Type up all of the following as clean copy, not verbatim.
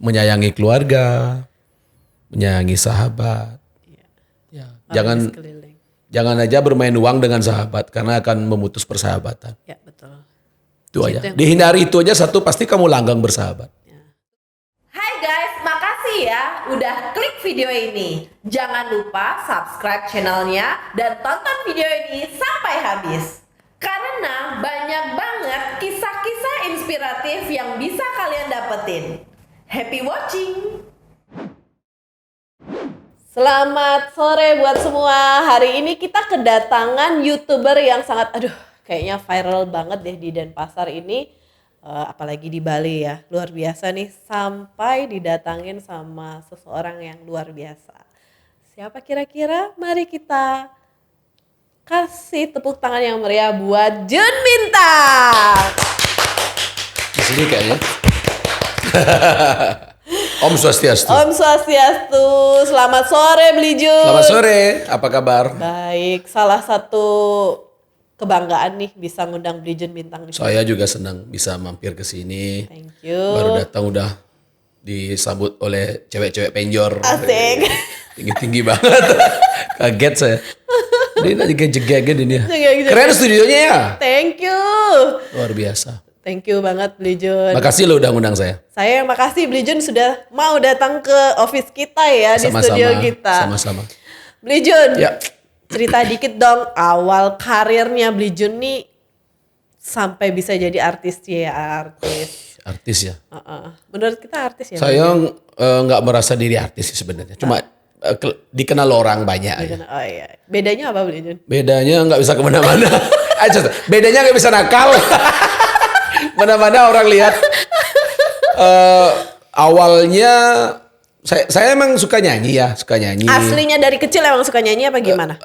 menyayangi keluarga, menyayangi sahabat. Ya, jangan aja bermain uang dengan sahabat karena akan memutus persahabatan. Ya, betul. Itu aja. Dihindari itu aja satu, pasti kamu langgang bersahabat. Hai guys, makasih ya udah klik video ini. Jangan lupa subscribe channelnya dan tonton video ini sampai habis. Karena banyak banget kisah-kisah inspiratif yang bisa kalian dapetin. Happy watching! Selamat sore buat semua. Hari ini kita kedatangan YouTuber yang sangat kayaknya viral banget deh di Denpasar ini. Apalagi di Bali ya. Luar biasa nih, sampai didatangin sama seseorang yang luar biasa. Siapa kira-kira? Mari kita kasih tepuk tangan yang meriah buat Jun Bintang. Di sini kayaknya. Om Swastiastu. Om Swastiastu. Selamat sore Bli Jun. Selamat sore, apa kabar? Baik, salah satu kebanggaan nih bisa ngundang Bli Jun Bintang di sini. Saya juga senang bisa mampir ke sini. Thank you. Baru datang udah disambut oleh cewek-cewek penjor. Asik. Tinggi-tinggi banget. Kaget saya. Ini lagi gejeg-gejeg ini ya. Jegeg-jegeg. Keren studionya ya. Thank you. Luar biasa. Thank you banget Bli Jun. Makasih lo udah ngundang saya. Saya yang makasih Bli Jun sudah mau datang ke office kita ya, di studio kita. Sama-sama. Bli Jun, Ya. cerita dikit dong awal karirnya Bli Jun nih sampai bisa jadi artis ya, artis. Artis ya. Menurut kita artis ya? Saya nggak merasa diri artis sih sebenarnya. Cuma dikenal orang banyak aja. Oh iya. Bedanya apa Bli Jun? Bedanya nggak bisa kemana-mana. Bedanya nggak bisa nakal. Mana-mana orang lihat. Awalnya saya emang suka nyanyi ya, suka nyanyi. Aslinya dari kecil emang suka nyanyi apa gimana?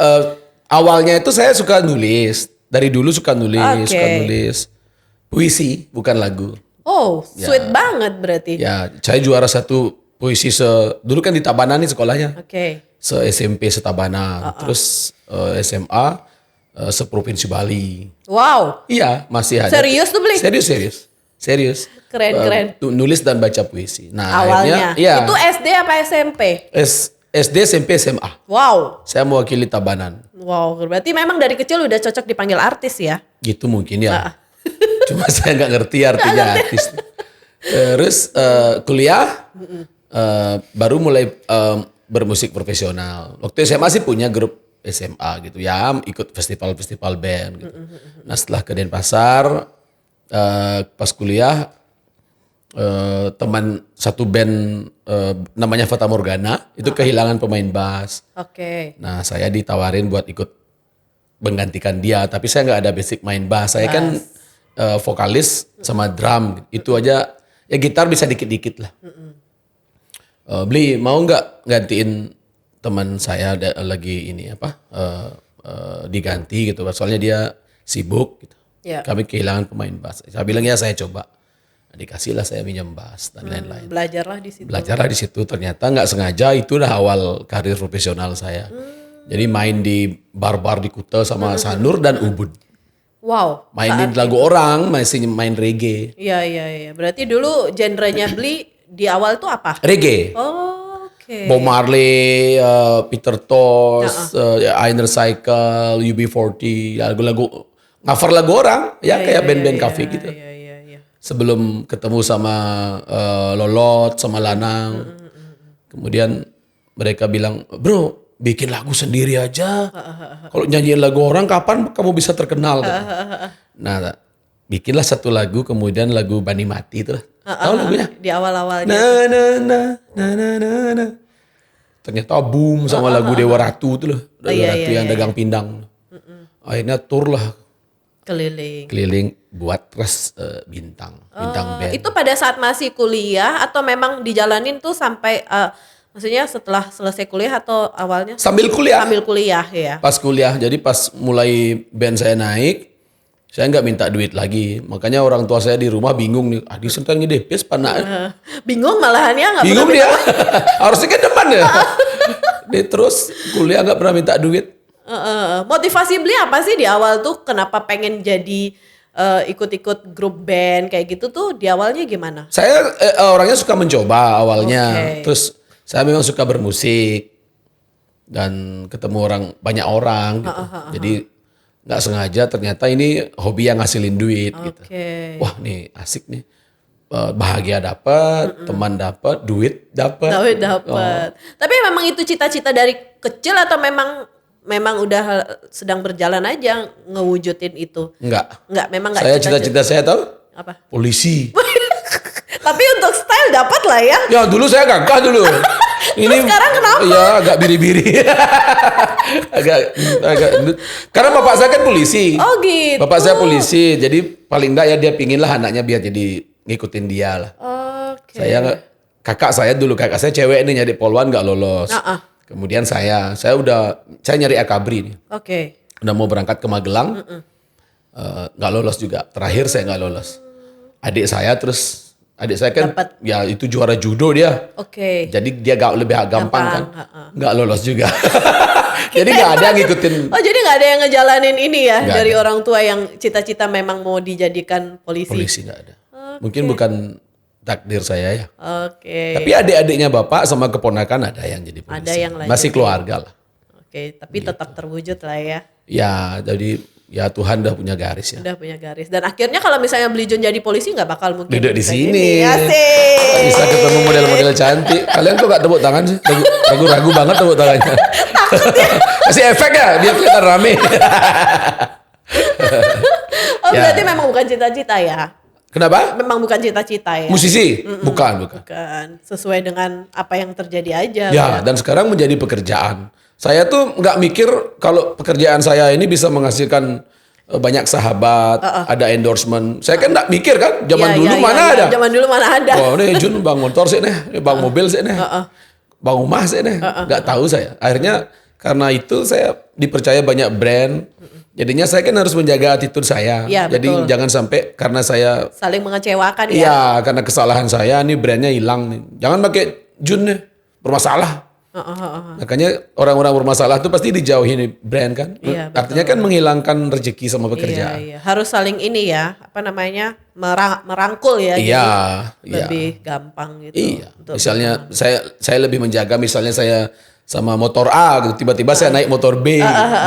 Awalnya itu saya suka nulis. Dari dulu suka nulis, Oke. suka nulis puisi, bukan lagu. Oh, sweet banget berarti. Ya, saya juara satu puisi dulu kan di Tabanan nih sekolahnya. Oke. Se-SMP Setabanan, terus SMA seprovinsi Bali. Wow. Iya, masih ada. Serius tuh, Bli? Serius. Keren. Nulis dan baca puisi. Nah, Awalnya. akhirnya iya. Itu SD apa SMP? SD, SMP, SMA. Wow. Saya mewakili Tabanan. Wow, berarti memang dari kecil udah cocok dipanggil artis ya? Gitu mungkin ya. Cuma saya nggak ngerti artinya artis. Terus kuliah baru mulai bermusik profesional. Waktu SMA sih punya grup SMA gitu ya, ikut festival-festival band gitu. Nah setelah ke Denpasar, pas kuliah teman satu band namanya Fata Morgana itu kehilangan pemain bass. Oke. Nah saya ditawarin buat ikut menggantikan dia, tapi saya nggak ada basic main bass. Saya kan vokalis sama drum, itu aja ya gitar bisa dikit-dikit lah. Bli mau nggak gantiin teman saya lagi ini diganti gitu, soalnya dia sibuk gitu. Ya. Kami kehilangan pemain bass. Saya bilang ya saya coba. Nah, dikasihlah saya minjem bass dan lain-lain. Belajarlah di situ. Belajarlah di situ. Ternyata nggak sengaja itu udah awal karir profesional saya. Jadi main di bar-bar di Kuta sama Sanur dan Ubud. Wow. Mainin lagu orang, masih main reggae. Iya. Berarti dulu genrenya Bli di awal tuh apa? Reggae. Oh, oke. Bob Marley, Peter Tosh, Inner Cycle, UB40, lagu-lagu cover lagu orang, ya kayak band-band cafe gitu. Iya. Sebelum ketemu sama Lolot, sama Lanang, kemudian mereka bilang, bro, bikin lagu sendiri aja. Kalau nyanyiin lagu orang, kapan kamu bisa terkenal? Nah, bikinlah satu lagu, kemudian lagu Bani Mati itu lah. Tahu lagunya? Di awal-awalnya. Na. Ternyata boom sama lagu Dewa Ratu itu loh. Dewa Ratu yang dagang pindang. Akhirnya tour lah keliling buat res bintang band. Itu pada saat masih kuliah atau memang dijalanin tuh sampai maksudnya setelah selesai kuliah atau awalnya? Sambil kuliah. Sambil kuliah ya. Pas kuliah, jadi pas mulai band saya naik, saya nggak minta duit lagi. Makanya orang tua saya di rumah bingung nih. Di sentan ngide pes panak. Bingung malahan ya, nggak Bingung pernah dia. Harusnya kan depan ya. Dia terus kuliah nggak pernah minta duit. Motivasi Bli apa sih di awal tuh? Kenapa pengen jadi ikut-ikut grup band kayak gitu tuh di awalnya gimana? Saya orangnya suka mencoba awalnya. Oke. Terus saya memang suka bermusik dan ketemu banyak orang gitu. Jadi nggak sengaja ternyata ini hobi yang ngasilin duit gitu. Oke. Wah, nih asik nih. Bahagia dapat, teman dapat, duit dapat. Dapat dapat. Tapi memang itu cita-cita dari kecil atau memang udah sedang berjalan aja ngewujudin itu? Enggak. Enggak, memang enggak Saya cita-cita saya tahu apa? polisi. Tapi untuk style dapat lah ya. Ya dulu saya gagah dulu. Ini sekarang kenapa? Ya agak biri-biri. agak karena bapak saya kan polisi. Oh gitu. Bapak saya polisi, jadi paling enggak ya dia pingin lah anaknya biar jadi ngikutin dia lah. Oke. Kakak saya cewek nih nyari polwan nggak lolos. Kemudian saya nyari akabri nih. Oke. Udah mau berangkat ke Magelang, nggak lolos juga. Terakhir saya nggak lolos. Adik saya kan Dapat. ya itu juara judo dia. Oke. Jadi dia lebih gampang kan. Gampang, Nggak lolos juga. Jadi nggak ada yang ngikutin. Oh jadi nggak ada yang ngejalanin ini ya Nggak dari ada. orang tua yang cita-cita memang mau dijadikan polisi. Polisi nggak ada. Mungkin bukan takdir saya ya. Oke. Tapi adik-adiknya bapak sama keponakan ada yang jadi polisi. Ada yang lanjut. Masih keluarga lah. Oke, tapi tetap terwujud lah ya. Ya jadi ya Tuhan udah punya garis ya. Udah punya garis. Dan akhirnya kalau misalnya Beli Jun jadi polisi nggak bakal mungkin Duduk di bisa sini. gini. Asik. Bisa ketemu model-model cantik. Kalian kok gak tepuk tangan sih? Ragu-ragu banget tepuk tangannya. Kasih efek ya biar kelihatan rame. Oh Ya. berarti memang bukan cita-cita ya? Kenapa? Memang bukan cita-cita ya? Musisi? Bukan. Bukan. Sesuai dengan apa yang terjadi aja. Ya, dan sekarang menjadi pekerjaan. Saya tuh nggak mikir kalau pekerjaan saya ini bisa menghasilkan banyak sahabat, ada endorsement. Saya kan nggak mikir kan, zaman Ya, dulu ya, mana ya, ada. Zaman dulu mana ada. Wah, ini Jun bang motor sih nih, ini bang mobil sih nih, bang rumah sih nih. Nggak tahu saya. Akhirnya karena itu saya dipercaya banyak brand. Jadinya saya kan harus menjaga attitude saya. Ya, Jadi betul. jangan sampai karena saya, Saling mengecewakan ya. iya karena kesalahan saya nih brandnya hilang nih. Jangan pakai Jun nih, bermasalah. Makanya orang-orang bermasalah tuh pasti dijauhi nih brand kan. Iya, betul. Artinya kan menghilangkan rezeki sama pekerjaan. Iya. Harus saling ini ya, apa namanya, merangkul ya. Iya, jadi iya. lebih gampang gitu. Iya. untuk Misalnya saya lebih menjaga misalnya saya sama motor A gitu, tiba-tiba saya naik motor B,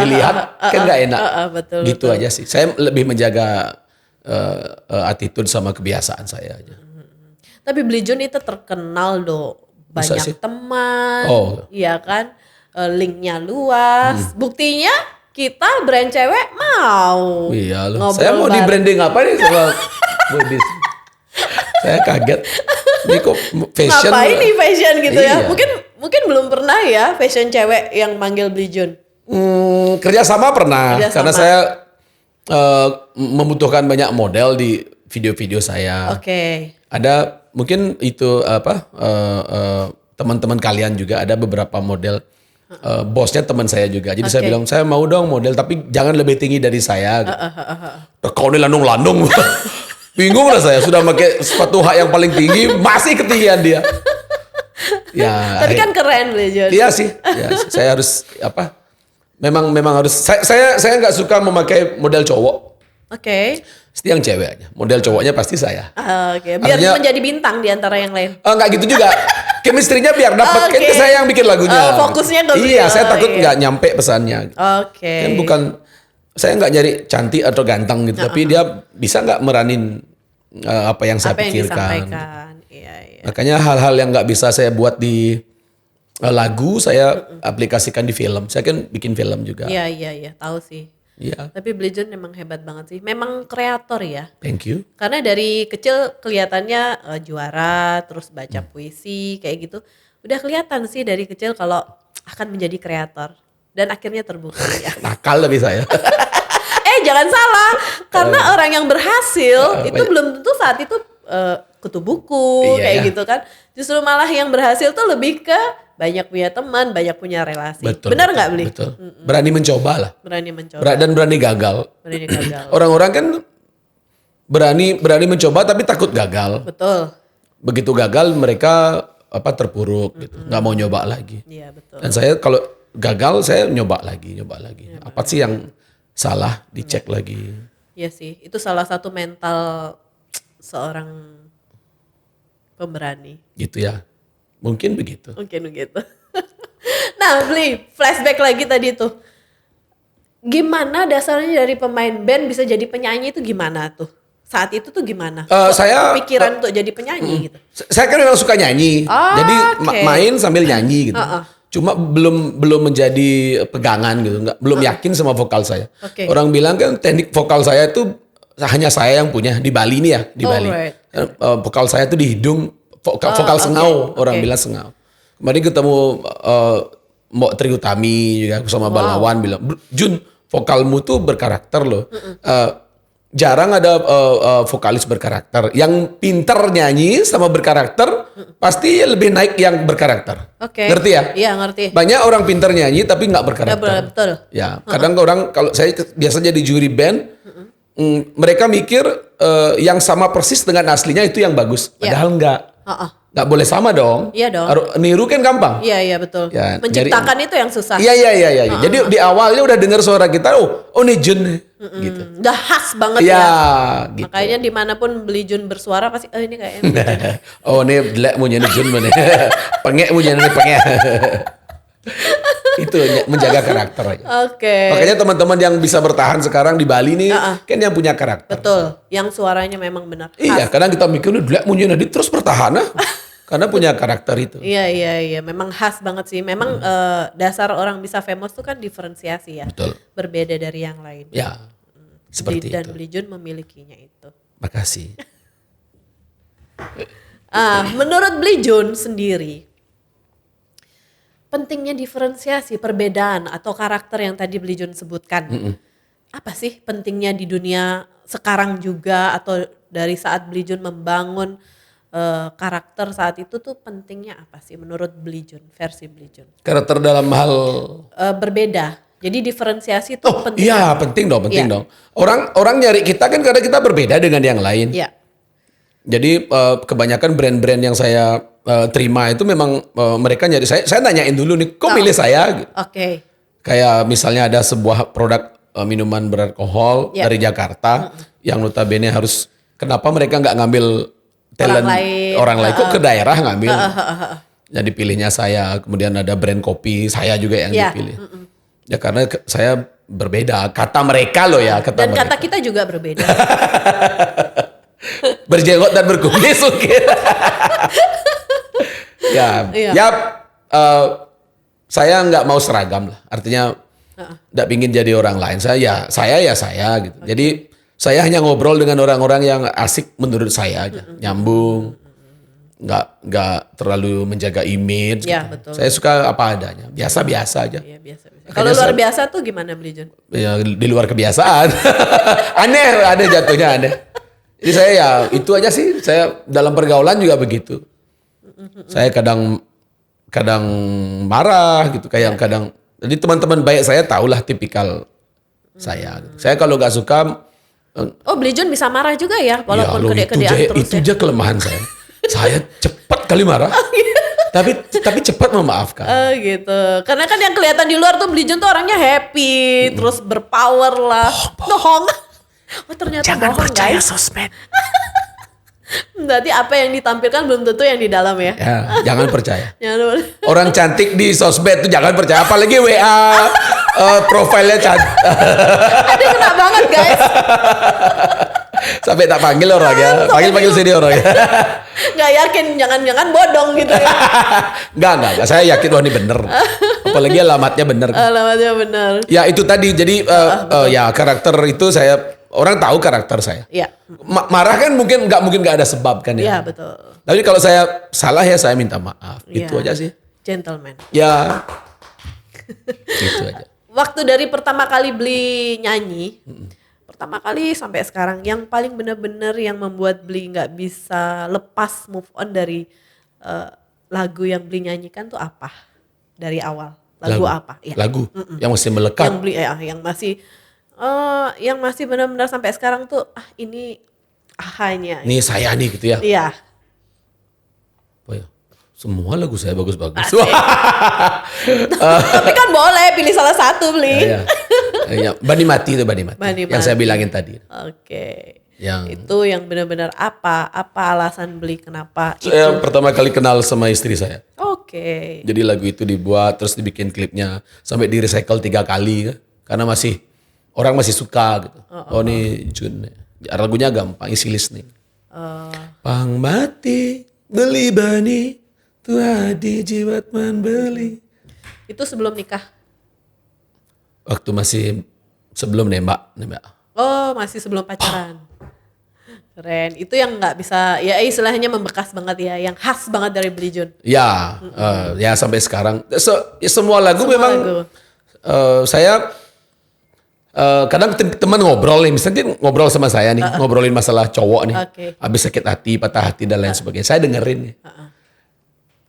dilihat kan nggak enak. betul, Gitu aja sih. Saya lebih menjaga attitude sama kebiasaan saya aja. Tapi Beli Jun itu terkenal Masa banyak sih? teman, Oh. iya kan, linknya luas. Buktinya kita brand cewek mau. Iya loh. ngobrol Saya mau di bareng. branding apa nih sama Bodis? Saya kaget. Ini kok fashion? Ngapain nih fashion gitu ya? Iya. Mungkin belum pernah ya fashion cewek yang manggil Beli Jun. Kerjasama pernah, Kerjasama. karena saya membutuhkan banyak model di video-video saya. Oke. Ada mungkin itu teman-teman kalian juga ada beberapa model. Bosnya teman saya juga. Jadi saya Oke. bilang saya mau dong model tapi jangan lebih tinggi dari saya. Kau ini landung-landung. Bingung lah saya sudah pakai sepatu hak yang paling tinggi masih ketinggian dia. Ya. Tapi kan keren Beli Jun. Iya sih. Ya, saya harus apa? Memang harus. Saya nggak suka memakai model cowok. Oke. Pasti yang cewek aja. Model cowoknya pasti saya. Oke. Biar Artinya- menjadi bintang di antara yang lain. Nggak gitu juga. Chemistry-nya biar dapat. Oke. Kan saya yang bikin lagunya. Fokusnya ke Iya, beliau, saya takut iya. nggak nyampe pesannya. Oke. Kan bukan. Saya nggak nyari cantik atau ganteng gitu. Tapi dia bisa nggak meranin apa yang saya apa yang pikirkan. disampaikan. Iya. Makanya hal-hal yang nggak bisa saya buat di lagu, saya aplikasikan di film. Saya kan bikin film juga. Iya. Tahu sih. Iya. Tapi Beli Jun memang hebat banget sih. Memang kreator ya. Thank you. Karena dari kecil kelihatannya juara, terus baca puisi kayak gitu. Udah kelihatan sih dari kecil kalau akan menjadi kreator. Dan akhirnya terbukti ya. Nakal lebih saya. Jangan salah. Karena orang yang berhasil itu belum tentu saat itu kutu buku Iya, kayak ya. gitu kan. Justru malah yang berhasil tuh lebih ke banyak punya teman, banyak punya relasi. Betul. Benar nggak Beli? Betul. Berani mencoba lah. Berani mencoba. Dan berani gagal. Berani gagal. Orang-orang kan berani mencoba tapi takut gagal. Betul. Begitu gagal mereka terpuruk gitu. Nggak mau nyoba lagi. Iya betul. Dan saya kalau gagal saya nyoba lagi. Apa sih yang salah? Dicek lagi. Iya sih, itu salah satu mental seorang pemberani. Gitu ya. Mungkin begitu. Mungkin begitu. Nah, Bli, flashback lagi tadi tuh. Gimana dasarnya dari pemain band bisa jadi penyanyi itu gimana tuh? Saat itu tuh gimana? Saya Pikiran untuk jadi penyanyi gitu. Saya kan memang suka nyanyi. Jadi Oke. main sambil nyanyi gitu. Cuma belum menjadi pegangan gitu, belum yakin sama vokal saya. Oke. Orang bilang kan teknik vokal saya itu hanya saya yang punya di Bali nih ya, di Bali. Alright. Vokal saya itu di hidung, vokal oke, sengau, orang oke. bilang sengau. Kemarin ketemu Mbok Tri Utami juga sama Balawan bilang, Jun, vokalmu tuh berkarakter loh. Jarang ada vokalis berkarakter. Yang pinter nyanyi sama berkarakter pasti lebih naik yang berkarakter. Oke. Ngerti ya? Iya, ngerti. Banyak orang pinter nyanyi tapi nggak berkarakter. Betul. Ya, kadang orang kalau saya biasa jadi juri band, mereka mikir yang sama persis dengan aslinya itu yang bagus. Padahal nggak boleh sama dong. Iya dong. Niru kan gampang. Iya, betul. Ya, Menciptakan itu yang susah. Iya. Jadi di awalnya udah dengar suara kita, oh nih Jun nih. Gitu. Udah khas banget Iya, ya. gitu. Makanya dimanapun Beli Jun bersuara pasti, oh ini kayaknya. Oh ini jelek mau nyanyi Jun mana? Pengek mau nyanyi pengek. Itu menjaga karakter aja. Oke. Makanya teman-teman yang bisa bertahan sekarang di Bali nih kan yang punya karakter. Betul. Yang suaranya memang benar. Iya, kadang kita mikir jelek mau nyanyi terus bertahan karena punya karakter itu. Iya. Memang khas banget sih. Memang dasar orang bisa famous tuh kan diferensiasi ya. Betul. Berbeda dari yang lain. Ya, seperti Dan itu. Beli Jun memilikinya itu. Makasih. Menurut Beli Jun sendiri, pentingnya diferensiasi, perbedaan atau karakter yang tadi Beli Jun sebutkan. Apa sih pentingnya di dunia sekarang juga atau dari saat Beli Jun membangun karakter saat itu tuh pentingnya apa sih menurut Beli Jun, versi Beli Jun? Karakter dalam hal Berbeda. Jadi diferensiasi itu penting. iya penting dong. Orang nyari kita kan karena kita berbeda dengan yang lain. Iya. Jadi kebanyakan brand-brand yang saya terima itu memang mereka nyari saya nanyain dulu nih, kok milih saya? Gitu. Oke. Kayak misalnya ada sebuah produk minuman beralkohol dari Jakarta yang notabene harus, kenapa mereka nggak ngambil talent orang lain, kok ke daerah ngambil? Jadi pilihnya saya. Kemudian ada brand kopi saya juga yang dipilih. Ya karena saya berbeda. Kata mereka loh ya. Dan kata kita juga berbeda. Berjenggot dan berkumis mungkin. Saya nggak mau seragam lah. Artinya nggak pingin jadi orang lain. Saya gitu. Jadi saya hanya ngobrol dengan orang-orang yang asik menurut saya aja. Nyambung. Nggak terlalu menjaga image. Iya, gitu. betul. Saya suka apa adanya. Biasa-biasa aja. Iya, biasa. Kalau luar biasa tuh gimana Beli Jun? Ya, di luar kebiasaan. Aneh jatuhnya aneh. Jadi saya ya itu aja sih. Saya dalam pergaulan juga begitu. Saya kadang marah gitu, kayak kadang. Jadi teman-teman baik saya tahulah tipikal saya. Saya kalau nggak suka. Beli Jun bisa marah juga ya, walaupun kede-kedean terus itu aja kelemahan saya. Saya cepat kali marah. Tapi cepat memaafkan. Gitu. Karena kan yang kelihatan di luar tuh Beli Jun tuh orangnya happy, terus berpower lah. Bohong. Oh ternyata Jangan bohong percaya guys. sosmed. Berarti apa yang ditampilkan belum tentu yang di dalam ya. Ya, jangan percaya. Jangan. Orang cantik di sosmed tuh jangan percaya. Apalagi WA profilnya cantik. Aduh kena banget guys. Sampai tak panggil orang ya. Panggil sini orang ya. Gak yakin, jangan-jangan bodong gitu ya. Enggak. Saya yakin wah ini bener. Apalagi alamatnya bener. Alamatnya benar. Ya itu tadi. Jadi ya karakter itu orang tahu karakter saya. Iya. Marah kan nggak mungkin nggak ada sebab kan ya. Iya betul. Tapi kalau saya salah ya saya minta maaf. Itu aja sih. Gentleman. Ya. Itu aja. Waktu dari pertama kali Beli nyanyi, pertama kali sampai sekarang, yang paling benar-benar yang membuat Beli nggak bisa lepas move on dari lagu yang Beli nyanyikan tuh apa? Dari awal. Lagu apa? Ya. Lagu yang masih melekat. Yang Beli yang masih benar-benar sampai sekarang tuh ini hanya. Nih saya nih gitu ya. Iya. Oh ya. Semua lagu saya bagus-bagus. Tapi kan boleh pilih salah satu Beli. Ya. Ya, Bani Mati itu Bani Mati. Bani Yang saya Mati. bilangin tadi. Oke. Yang Itu yang benar-benar apa alasan beli kenapa itu? saya pertama kali kenal sama istri saya. Oke. Jadi lagu itu dibuat terus dibikin klipnya sampai di recycle 3 kali karena orang masih suka gitu. Oh nih Jun, lagunya gampang isi listening. Pang mati beli bani tuadi jiwat man beli. Itu sebelum nikah. Waktu masih sebelum nembak. Oh, masih sebelum pacaran. Keren. Itu yang nggak bisa ya istilahnya membekas banget ya, yang khas banget dari Beli Jun. Ya, ya sampai sekarang. Semua lagu memang lagu. Saya kadang teman ngobrol nih, misalnya dia ngobrol sama saya nih, ngobrolin masalah cowok nih, Oke. habis sakit hati, patah hati dan lain sebagainya. Saya dengerin nih.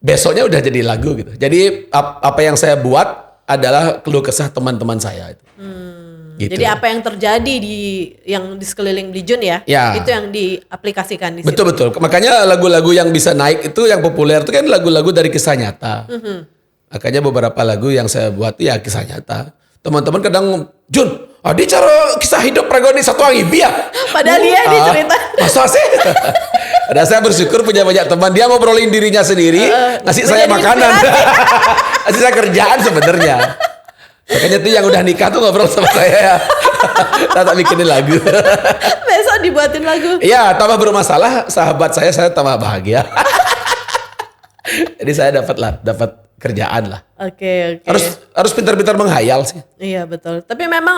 Besoknya udah jadi lagu gitu. Jadi apa yang saya buat adalah keluh kesah teman-teman saya itu. Gitu. Jadi apa yang terjadi yang di sekeliling Beli Jun ya, Ya. itu yang diaplikasikan di situ. Betul. Makanya lagu-lagu yang bisa naik itu yang populer itu kan lagu-lagu dari kisah nyata. Makanya beberapa lagu yang saya buat ya kisah nyata. Teman-teman kadang, Jun, dia cara kisah hidup Pragoni satu Anggibi ya? Padahal dia cerita. Masa sih? Dan saya bersyukur punya banyak teman. Dia ngobrolin dirinya sendiri, ngasih saya menjadi makanan. Ngasih saya kerjaan sebenarnya. Makanya tuh yang udah nikah tuh ngobrol sama saya ya. Tak bikinin lagu. Besok dibuatin lagu. Iya, tambah bermasalah sahabat saya tambah bahagia. Jadi saya dapat kerjaan lah. Oke. Harus pintar-pintar menghayal sih. Iya betul. Tapi memang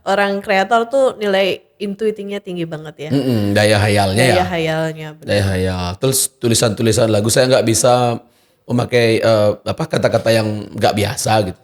orang kreator tuh nilai intuitingnya tinggi banget ya. Daya hayalnya ya. Daya hayalnya. Bener. Daya hayal. Terus tulisan-tulisan lagu saya nggak bisa memakai kata-kata yang nggak biasa gitu.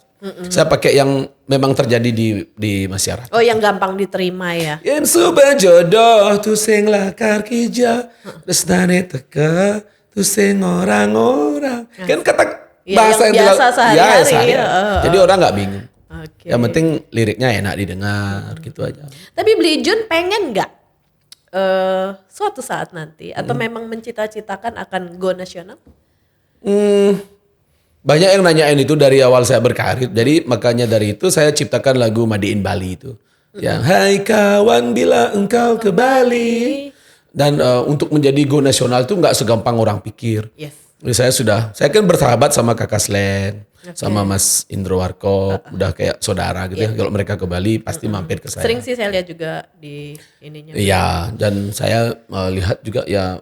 Saya pakai yang memang terjadi di masyarakat. Oh, yang gampang diterima ya. Yang subah jodoh tu sing lakar kija, terus tane teka tu sing orang-orang. Kan kata Ya, bahasa yang biasa sehari-hari. sehari-hari. Jadi orang nggak bingung. Oke. Yang penting liriknya enak didengar gitu aja. Tapi Beli Jun pengen nggak suatu saat nanti atau memang mencita-citakan akan go nasional? Banyak yang nanyain itu dari awal saya berkarir. Jadi makanya dari itu saya ciptakan lagu Madiin Bali itu. Yang hai kawan bila engkau ke Bali. Dan untuk menjadi go nasional itu nggak segampang orang pikir. Yes. Jadi saya kan bersahabat sama Kakak Slen, sama Mas Indro Warkop, udah kayak saudara gitu ya. Kalau mereka ke Bali pasti mampir ke saya. Sering sih saya lihat juga di ininya. Iya, dan saya lihat juga ya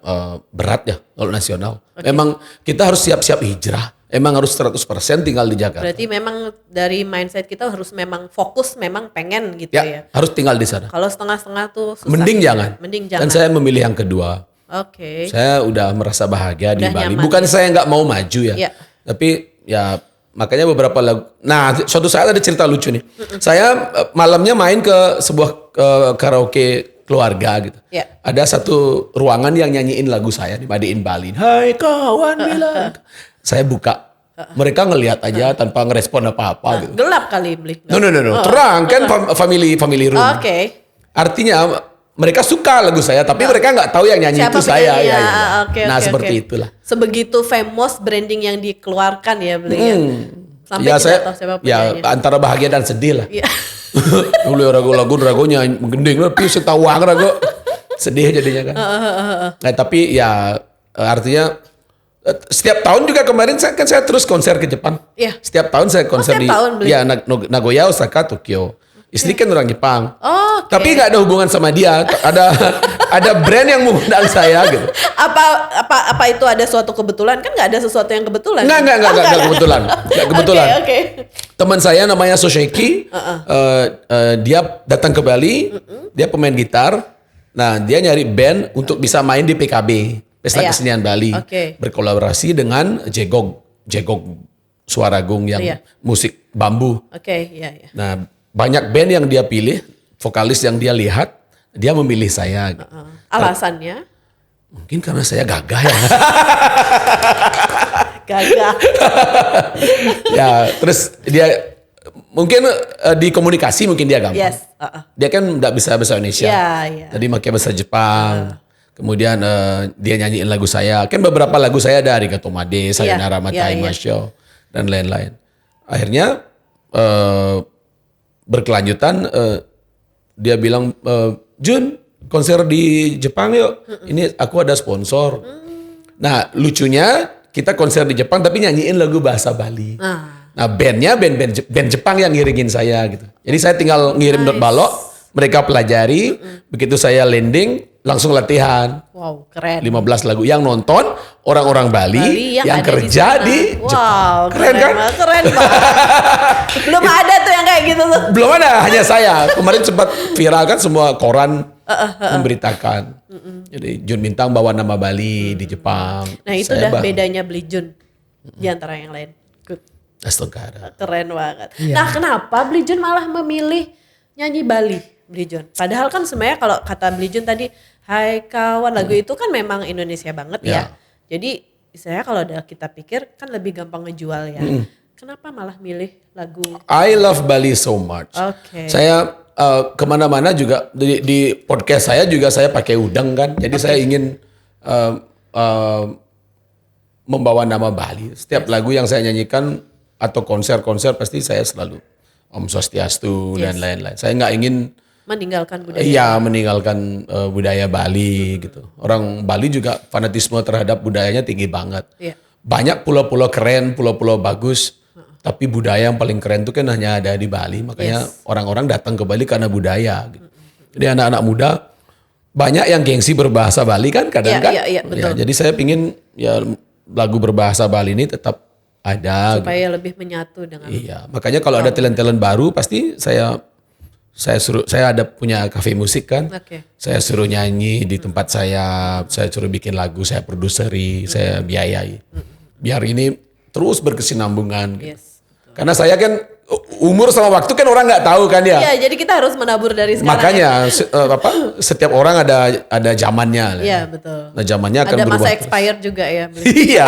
berat ya kalau nasional. Memang kita harus siap-siap hijrah. Emang harus 100% tinggal di Jakarta. Berarti memang dari mindset kita harus memang fokus, memang pengen gitu ya. Harus tinggal di sana. Kalau setengah-setengah tuh susah. Mending jangan. Mending Dan jangan. saya memilih yang kedua. Oke. Saya udah merasa bahagia di Udah Bali. nyaman. Bukan saya nggak mau maju ya. Iya. Tapi ya makanya beberapa lagu. Nah, suatu saat ada cerita lucu nih. Saya malamnya main ke sebuah karaoke keluarga gitu. Iya. Ada satu ruangan yang nyanyiin lagu saya di Madiin Bali. Hai kawan bilang. Saya buka. Mereka ngelihat aja tanpa ngerespon apa-apa gitu. Gelap kali Beli. No. Terang kan family room. Oke. Artinya mereka suka lagu saya, tapi mereka nggak tahu yang nyanyi Siapa itu saya. penyanyinya? Ya. Oke, Nah oke, seperti oke. itulah. Sebegitu famous branding yang dikeluarkan ya Beli ya. Sampai Ya tidak saya tahu siapa ya penyanyinya. antara bahagia dan sedih lah. Iya. Dulu ragu-ragunya menggending tapi saya uang ragu. Sedih jadinya kan. Nah, tapi ya artinya setiap tahun juga kemarin saya terus konser ke Jepang. Iya. Setiap tahun saya konser setiap di tahun beli? ya Nagoya, Osaka, Tokyo. Istri kan orang Jepang. Oh, oke. Tapi nggak ada hubungan sama dia. Ada brand yang mengundang saya gitu. Apa itu ada suatu kebetulan? Kan nggak ada sesuatu yang kebetulan. Nggak kebetulan. Nggak kebetulan. Oke. Teman saya namanya Sosheki. Dia datang ke Bali. Dia pemain gitar. Nah, dia nyari band untuk bisa main di PKB. Pesta Iya. Kesenian Bali. Oke. Berkolaborasi dengan Jegog Suaragung yang Iya. musik bambu. Oke, iya. Nah, banyak band yang dia pilih, vokalis yang dia lihat, dia memilih saya. Alasannya Mungkin karena saya gagah ya. gagah. Ya, terus dia mungkin di komunikasi mungkin dia gampang. Yes. Dia kan nggak bisa bahasa Indonesia. Iya. Tadi pakai bahasa Jepang. Kemudian dia nyanyiin lagu saya. Kan beberapa lagu saya ada Arigato Made, Sayonara Iya, Matai iya. Masyo, dan lain-lain. Akhirnya berkelanjutan dia bilang, Jun konser di Jepang yuk. Ini aku ada sponsor. Nah lucunya kita konser di Jepang tapi nyanyiin lagu bahasa Bali. Nah bandnya band Jepang yang ngiringin saya gitu. Jadi saya tinggal ngirim not balok, mereka pelajari. Begitu saya landing langsung latihan. Wow, keren. 15 lagu yang nonton orang-orang Bali yang ada kerja di sana. Jepang. Wow, Keren kan? Keren banget. Belum ada tuh yang kayak gitu tuh. Belum ada, hanya saya. Kemarin sempat viral kan semua koran memberitakan. Jadi Jun Bintang bawa nama Bali di Jepang. Nah itu Saya udah bedanya Beli Jun di antara yang lain. Good. Astaga. Keren banget. Nah kenapa Beli Jun malah memilih nyanyi Bali, Beli Jun? Padahal kan sebenarnya kalau kata Beli Jun tadi, Hai kawan, lagu itu kan memang Indonesia banget ya. Jadi istilahnya kalau udah kita pikir kan lebih gampang ngejual ya. Kenapa malah milih lagu? I love Bali so much. Oke. Saya kemana-mana juga di podcast saya juga saya pakai udang kan. Jadi saya ingin membawa nama Bali. Setiap lagu yang saya nyanyikan atau konser-konser pasti saya selalu Om Swastiastu dan lain-lain. Saya nggak ingin Meninggalkan budaya. iya meninggalkan budaya Bali gitu. Orang Bali juga fanatisme terhadap budayanya tinggi banget. Iya. Banyak pulau-pulau keren, pulau-pulau bagus. Tapi budaya yang paling keren itu kan hanya ada di Bali. Makanya orang-orang datang ke Bali karena budaya. Gitu. Jadi anak-anak muda banyak yang gengsi berbahasa Bali kan kadang kan. Iya, betul. Ya, jadi saya pingin ya lagu berbahasa Bali ini tetap ada. Supaya lebih menyatu dengan. Iya, makanya kalau ada talent-talent baru pasti saya suruh, saya ada punya kafe musik kan. Oke. Saya suruh nyanyi di tempat saya suruh bikin lagu, saya produseri, saya biayai. Biar ini terus berkesinambungan gitu. Yes. Karena saya kan umur sama waktu kan orang nggak tahu kan ya. Iya, jadi kita harus menabur dari sekarang. Makanya setiap orang ada zamannya lah. Iya, betul. Nah, zamannya akan Ada berubah. masa expired juga ya. Iya,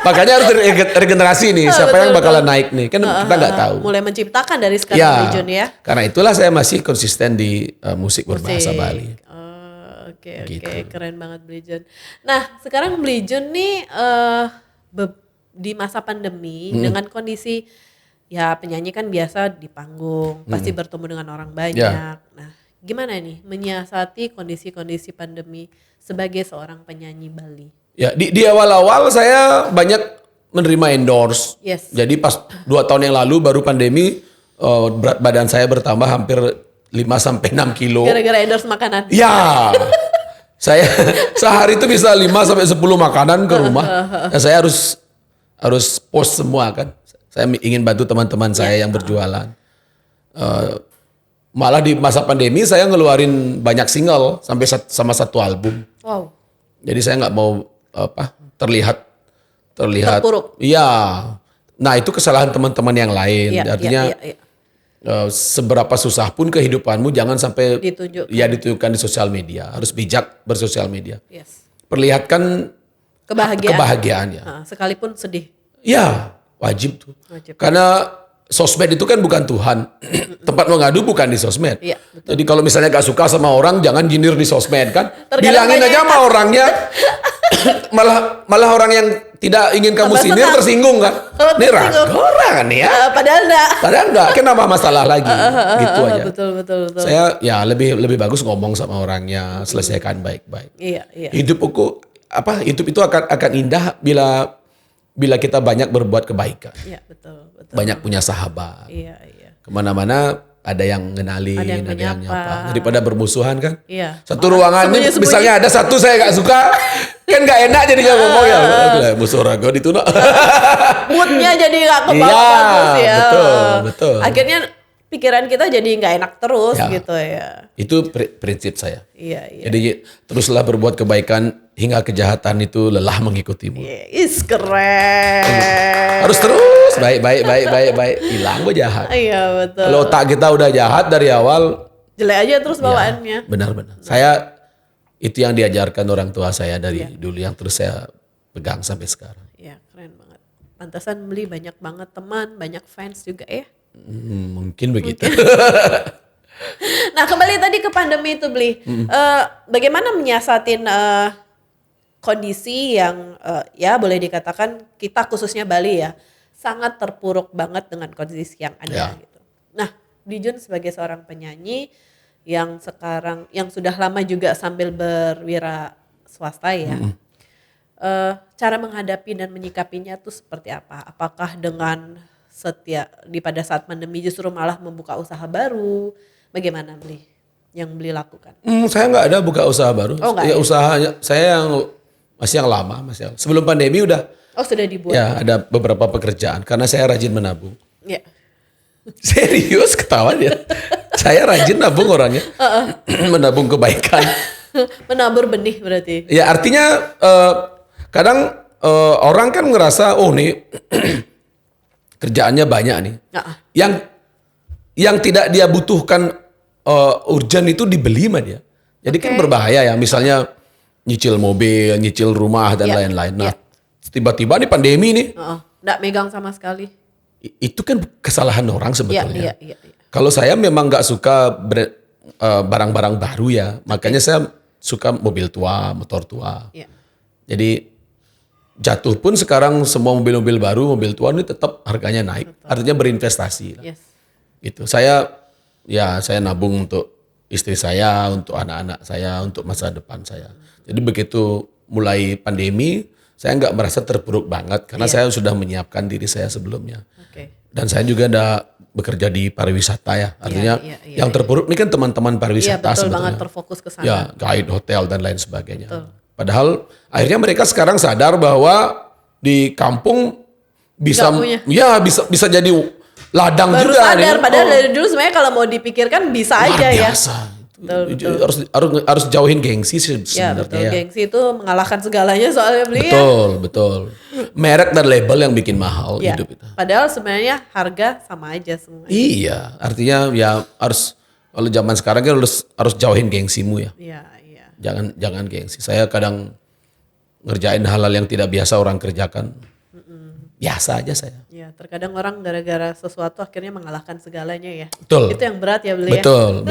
makanya harus regenerasi nih. Siapa yang bakalan naik nih? Kan kita nggak tahu. Mulai menciptakan dari sekarang Beli Jun ya. Karena itulah saya masih konsisten di musik berbahasa Bali. Oke, keren banget Beli Jun. Nah, sekarang Beli Jun nih di masa pandemi dengan kondisi ya penyanyi kan biasa di panggung, pasti bertemu dengan orang banyak. Nah, gimana nih menyiasati kondisi-kondisi pandemi sebagai seorang penyanyi Bali? Ya, di awal-awal saya banyak menerima endorse. Yes. Jadi pas 2 tahun yang lalu baru pandemi berat badan saya bertambah hampir 5-6 kilo. Gara-gara endorse makanan. Ya. Saya sehari itu bisa 5-10 makanan ke rumah. Nah, saya harus post semua kan. Saya ingin bantu teman-teman saya yang berjualan. Malah di masa pandemi saya ngeluarin banyak single sampai sama 1 album. Wow. Jadi saya nggak mau terlihat terpuruk. Iya. Nah itu kesalahan teman-teman yang lain. Artinya seberapa susah pun kehidupanmu jangan sampai ditunjukkan di sosial media. Harus bijak bersosial media. Yes. Perlihatkan kebahagiaan ya. Sekalipun sedih. Ya. Wajib tuh. Karena sosmed itu kan bukan Tuhan. Tempat mengadu bukan di sosmed. Iya, jadi kalau misalnya gak suka sama orang jangan nyindir di sosmed kan. Tergantung Bilangin aja sama orangnya. malah orang yang tidak ingin kamu sindir tersinggung kan. Ini ragoran nih ya. Padahal enggak. Kenapa masalah lagi? Gitu aja. Betul. Saya ya lebih bagus ngomong sama orangnya, selesaikan baik-baik. Iya. Hidup itu akan indah bila kita banyak berbuat kebaikan. Iya, betul. Banyak punya sahabat. Iya. Kemana-mana ada yang ngenalin, ada yang nyapa. Daripada bermusuhan kan. Iya. Satu ruangan ini misalnya ada satu saya gak suka, kan gak enak jadinya ngomong ya. Musuh raga dituna. Moodnya jadi gak kebawa-bagus ya. Betul. Akhirnya pikiran kita jadi nggak enak terus gitu ya. Itu prinsip saya. Iya. Jadi teruslah berbuat kebaikan hingga kejahatan itu lelah mengikutimu. Keren. Harus terus baik. Hilang gue jahat. Iya betul. Kalau otak kita udah jahat dari awal. Jelek aja terus bawaannya. Benar. Saya itu yang diajarkan orang tua saya dari dulu yang terus saya pegang sampai sekarang. Iya keren banget. Pantasan Beli banyak banget teman, banyak fans juga ya. Mungkin begitu. Nah kembali tadi ke pandemi itu Beli, bagaimana menyiasatin kondisi yang ya boleh dikatakan kita khususnya Bali ya sangat terpuruk banget dengan kondisi yang ada gitu. Nah Bli Jun sebagai seorang penyanyi yang sudah lama juga sambil berwira swasta ya. Cara menghadapi dan menyikapinya tuh seperti apa? Apakah dengan pada saat pandemi justru malah membuka usaha baru? Bagaimana yang Bli lakukan? Saya nggak ada buka usaha baru. Oh, nggak Ya, ada? usahanya saya masih yang lama, sebelum pandemi udah. Oh, sudah dibuat. Ya, ada beberapa pekerjaan karena saya rajin menabung. Ya. Serius ketawa dia. Saya rajin nabung orangnya. Menabung kebaikan. Menabur benih berarti. Ya artinya kadang orang kan ngerasa oh nih kerjaannya banyak nih. Yang tidak dia butuhkan urgent itu dibeli sama dia. Jadi kan berbahaya ya. Misalnya nyicil mobil, nyicil rumah dan lain-lain. Nah, tiba-tiba nih pandemi nih. Nggak megang sama sekali. Itu kan kesalahan orang sebetulnya. Iya. Kalau saya memang nggak suka barang-barang baru ya. Makanya saya suka mobil tua, motor tua. Iya. Jadi jatuh pun sekarang semua mobil-mobil baru, mobil tua ini tetap harganya naik. Betul. Artinya berinvestasi lah. Yes. Gitu. Saya nabung untuk istri saya, untuk anak-anak saya, untuk masa depan saya. Jadi begitu mulai pandemi, saya nggak merasa terpuruk banget karena saya sudah menyiapkan diri saya sebelumnya. Dan saya juga ada bekerja di pariwisata ya. Artinya yang terpuruk ini kan teman-teman pariwisata betul sebetulnya. banget, terfokus ke sana. Ya, guide hotel dan lain sebagainya. Betul. Padahal akhirnya mereka sekarang sadar bahwa di kampung bisa jadi ladang baru juga sadar nih. padahal dari dulu sebenarnya kalau mau dipikirkan bisa aja ya. Biasa. Harus jauhin gengsi sih Ya sebenarnya. betul, gengsi itu mengalahkan segalanya soalnya Bli. Betul. Merek dan label yang bikin mahal hidup itu. Padahal sebenarnya harga sama aja semua. Iya, artinya ya harus kalau zaman sekarang kan harus jauhin gengsimu ya. Iya. Jangan gengsi. Saya kadang ngerjain hal-hal yang tidak biasa orang kerjakan. Biasa aja saya. Ya, terkadang orang gara-gara sesuatu akhirnya mengalahkan segalanya ya. Betul. Itu yang berat ya Bli. Betul.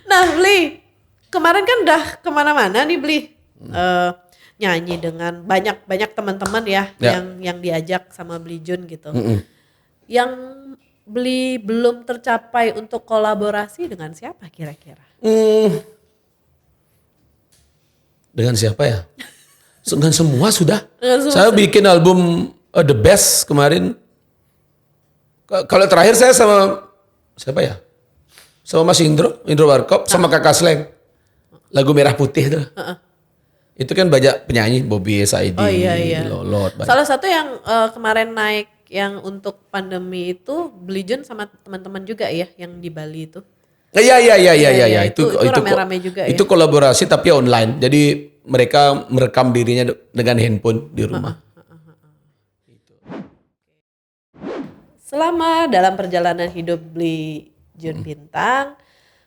Nah Bli, kemarin kan udah kemana-mana nih Bli. Nyanyi dengan banyak teman-teman ya. Yang diajak sama Bli Jun gitu. Yang Bli belum tercapai untuk kolaborasi dengan siapa kira-kira? Dengan siapa ya? Dengan semua sudah. Saya bikin album The Best kemarin. Kalau terakhir saya sama siapa ya? Sama Mas Indro Warkop, sama Kakak Sleng. Lagu Merah Putih tuh. Itu kan banyak penyanyi, Bobby Saidi, Lolot. Salah satu yang kemarin naik yang untuk pandemi itu Bli Jun sama teman-teman juga ya yang di Bali itu. Iya. Itu rame-rame juga ya. Itu kolaborasi tapi online. Jadi mereka merekam dirinya dengan handphone di rumah. Selama dalam perjalanan hidup Bli Jun Bintang,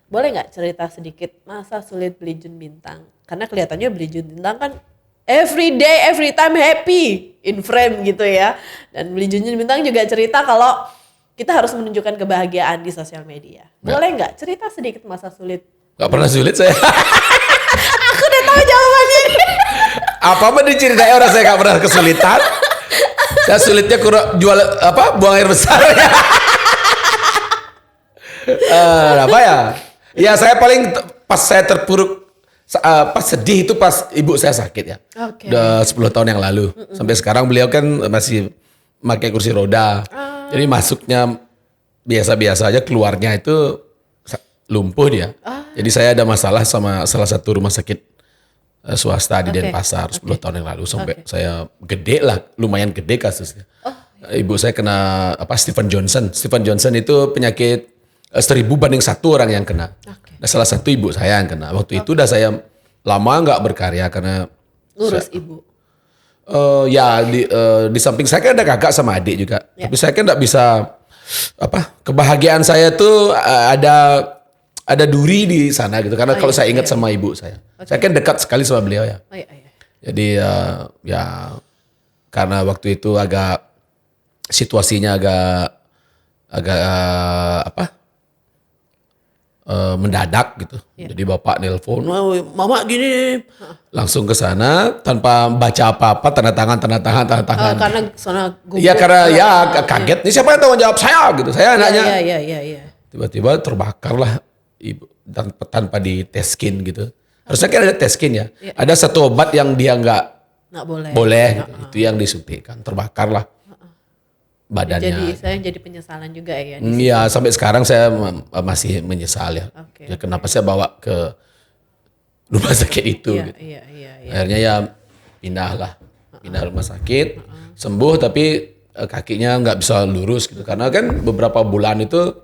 boleh nggak cerita sedikit masa sulit Bli Jun Bintang? Karena kelihatannya Bli Jun Bintang kan every day, every time happy in frame gitu ya. Dan Bli Jun Bintang juga cerita kalau kita harus menunjukkan kebahagiaan di sosial media. Boleh nggak cerita sedikit masa sulit? Gak pernah sulit saya. Aku udah tahu jawabannya. Apa diceritain orang saya gak pernah kesulitan. Saya sulitnya buang air besar. Apa ya? Ya saya paling pas saya terpuruk, pas sedih itu pas ibu saya sakit ya. Udah 10 tahun yang lalu. Sampai sekarang beliau kan masih pakai kursi roda. Jadi masuknya biasa-biasa aja, keluarnya itu lumpuh dia. Jadi saya ada masalah sama salah satu rumah sakit swasta di Denpasar 10 tahun yang lalu sampai saya gede lah, lumayan gede kasusnya. Ibu saya kena Stephen Johnson. Stephen Johnson itu penyakit 1000 banding 1 orang yang kena. Nah, salah satu ibu saya yang kena. Waktu itu udah saya lama nggak berkarya karena ngurus ibu. Di samping saya kan ada kakak sama adik juga. Tapi saya kan nggak bisa kebahagiaan saya tuh ada duri di sana gitu karena kalau saya ingat sama ibu saya kan dekat sekali sama beliau ya. Jadi karena waktu itu agak situasinya agak mendadak gitu. Jadi bapak nelpon, mama gini, langsung ke sana tanpa baca apa-apa, tanda tangan. Karena sana Iya karena ya kaget, nih siapa yang tanggung jawab saya gitu, saya anaknya. Iya. Tiba-tiba terbakar lah ibu tanpa diteskin gitu. Harusnya kan ada teskin ya. Ada satu obat yang dia nggak boleh gitu. Itu yang disuntikkan, terbakar lah badannya. Jadi penyesalan juga ya. Iya, sampai sekarang saya masih menyesal ya. Ya kenapa saya bawa ke rumah sakit itu gitu. Akhirnya ya pindah rumah sakit, sembuh tapi kakinya nggak bisa lurus gitu. Karena kan beberapa bulan itu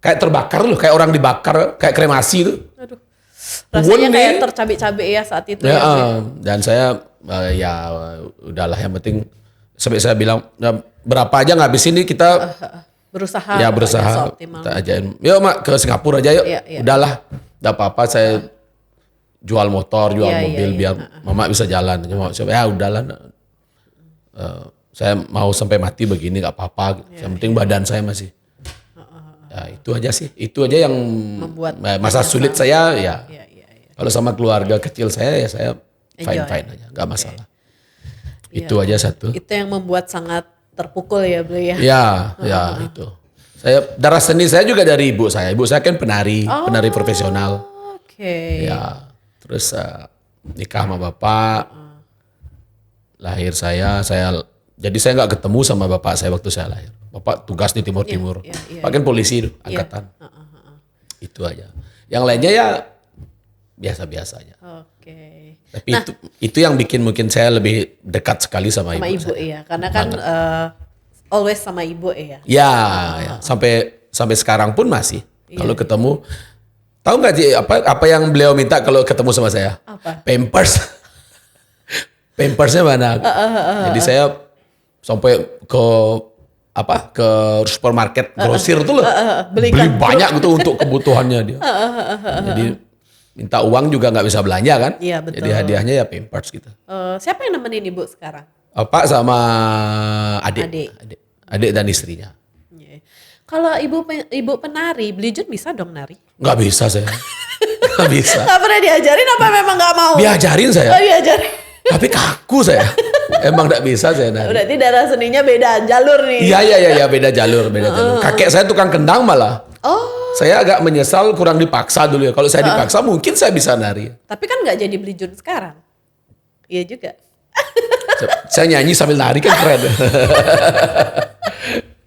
kayak terbakar loh, kayak orang dibakar, kayak kremasi tuh. Aduh. Rasanya kayak tercabik-cabik ya saat itu. Dan saya ya udahlah, yang penting sampai saya bilang berapa aja ngabisin ini kita berusaha kita ajain. Yuk mak ke Singapura aja yuk. Udahlah, enggak apa-apa saya jual motor, jual mobil biar mama bisa jalan. Ya udahlah. Saya mau sampai mati begini nggak apa-apa. Yang penting badan saya masih. Ya, itu aja sih. Itu aja yang membuat masa sulit saya ya. Kalau sama keluarga kecil saya ya saya fine aja, nggak masalah. Itu aja satu. Itu yang membuat sangat terpukul ya beliau ya. Ya itu. Saya darah seni saya juga dari ibu saya. Ibu saya kan penari profesional. Oke. Ya, terus nikah sama bapak. Lahir saya jadi saya nggak ketemu sama bapak saya waktu saya lahir. Bapak tugas di Timur. Pak kan polisi itu, angkatan. Itu aja. Yang lainnya ya biasa-biasa aja. Oke. Tapi itu yang bikin mungkin saya lebih dekat sekali sama ibu saya. Iya, karena kan always sama ibu ya. Ya. Sampai sekarang pun masih. Kalau ketemu, tahu nggak sih apa yang beliau minta kalau ketemu sama saya? Apa? Pampers. Pampersnya mana? Jadi saya sampai ke supermarket grosir tuh loh. Beli banyak gitu untuk kebutuhannya dia. Jadi minta uang juga nggak bisa belanja kan? Iya betul. Jadi hadiahnya ya Pampers gitu. Siapa yang nemenin ibu sekarang? Pak sama adik dan istrinya. Kalau ibu penari, Beli Jun bisa dong nari? Nggak bisa saya. Nggak bisa. Nggak pernah diajarin apa memang nggak mau? Diajarin saya. Oh diajarin. Tapi kaku saya. Emang nggak bisa saya nari. Berarti darah seninya beda jalur nih. Iya beda jalur. Kakek saya tukang kendang malah. Oh. Saya agak menyesal kurang dipaksa dulu ya. Kalau saya dipaksa mungkin saya bisa nari. Tapi kan nggak jadi Beli Jun sekarang. Iya juga. Saya nyanyi sambil nari kan keren.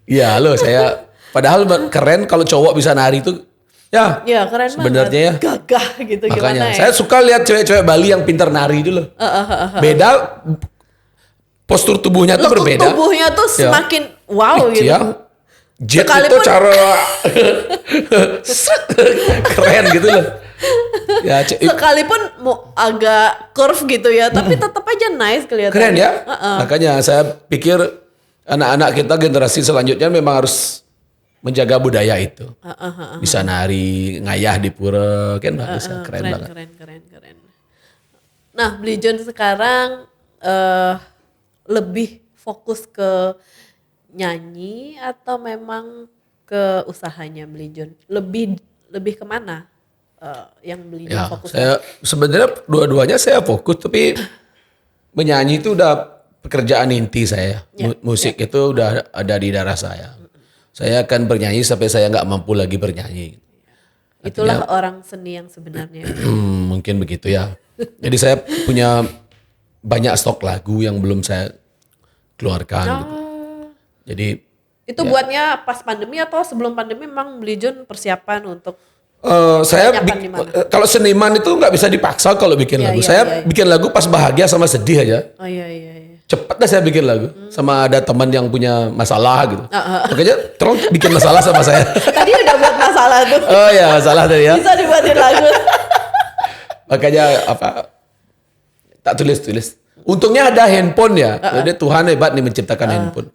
Iya loh saya. Padahal keren kalau cowok bisa nari itu. Ya keren sebenarnya ya. Gagah gitu. Makanya gimana ya? saya suka lihat cewek-cewek Bali yang pintar nari dulu. Beda. Postur tubuhnya tuh berbeda. Tubuhnya tuh semakin wow gitu. Ya. Jet itu cara keren gitu loh. Ya, sekalipun mau agak curve gitu ya, tapi tetap aja nice kelihatan. Keren ya. Makanya saya pikir anak-anak kita generasi selanjutnya memang harus menjaga budaya itu. Bisa nari, ngayah di pura, kan bagus, keren banget. Keren. Nah, Beli Jun sekarang lebih fokus ke nyanyi atau memang ke usahanya Beli Jun? Lebih kemana yang Beli Jun fokus? Saya sebenarnya dua-duanya saya fokus, tapi menyanyi itu udah pekerjaan inti saya. Musik itu udah ada di darah saya. Saya akan bernyanyi sampai saya nggak mampu lagi bernyanyi. Itulah orang seni yang sebenarnya. Mungkin begitu ya. Jadi saya punya banyak stok lagu yang belum saya keluarkan. Gitu. Jadi itu buatnya pas pandemi atau sebelum pandemi memang Beli Jun persiapan untuk kalau seniman itu nggak bisa dipaksa kalau bikin lagu. Saya bikin lagu pas bahagia sama sedih aja. Oh iya. Cepat dah saya bikin lagu. Sama ada teman yang punya masalah gitu. Makanya terus bikin masalah sama saya. Tadi udah buat masalah tuh. Oh ya masalah tadi ya. Bisa dibuatin lagu. Makanya tak tulis. Untungnya ada handphone ya. Jadi Tuhan hebat nih menciptakan handphone.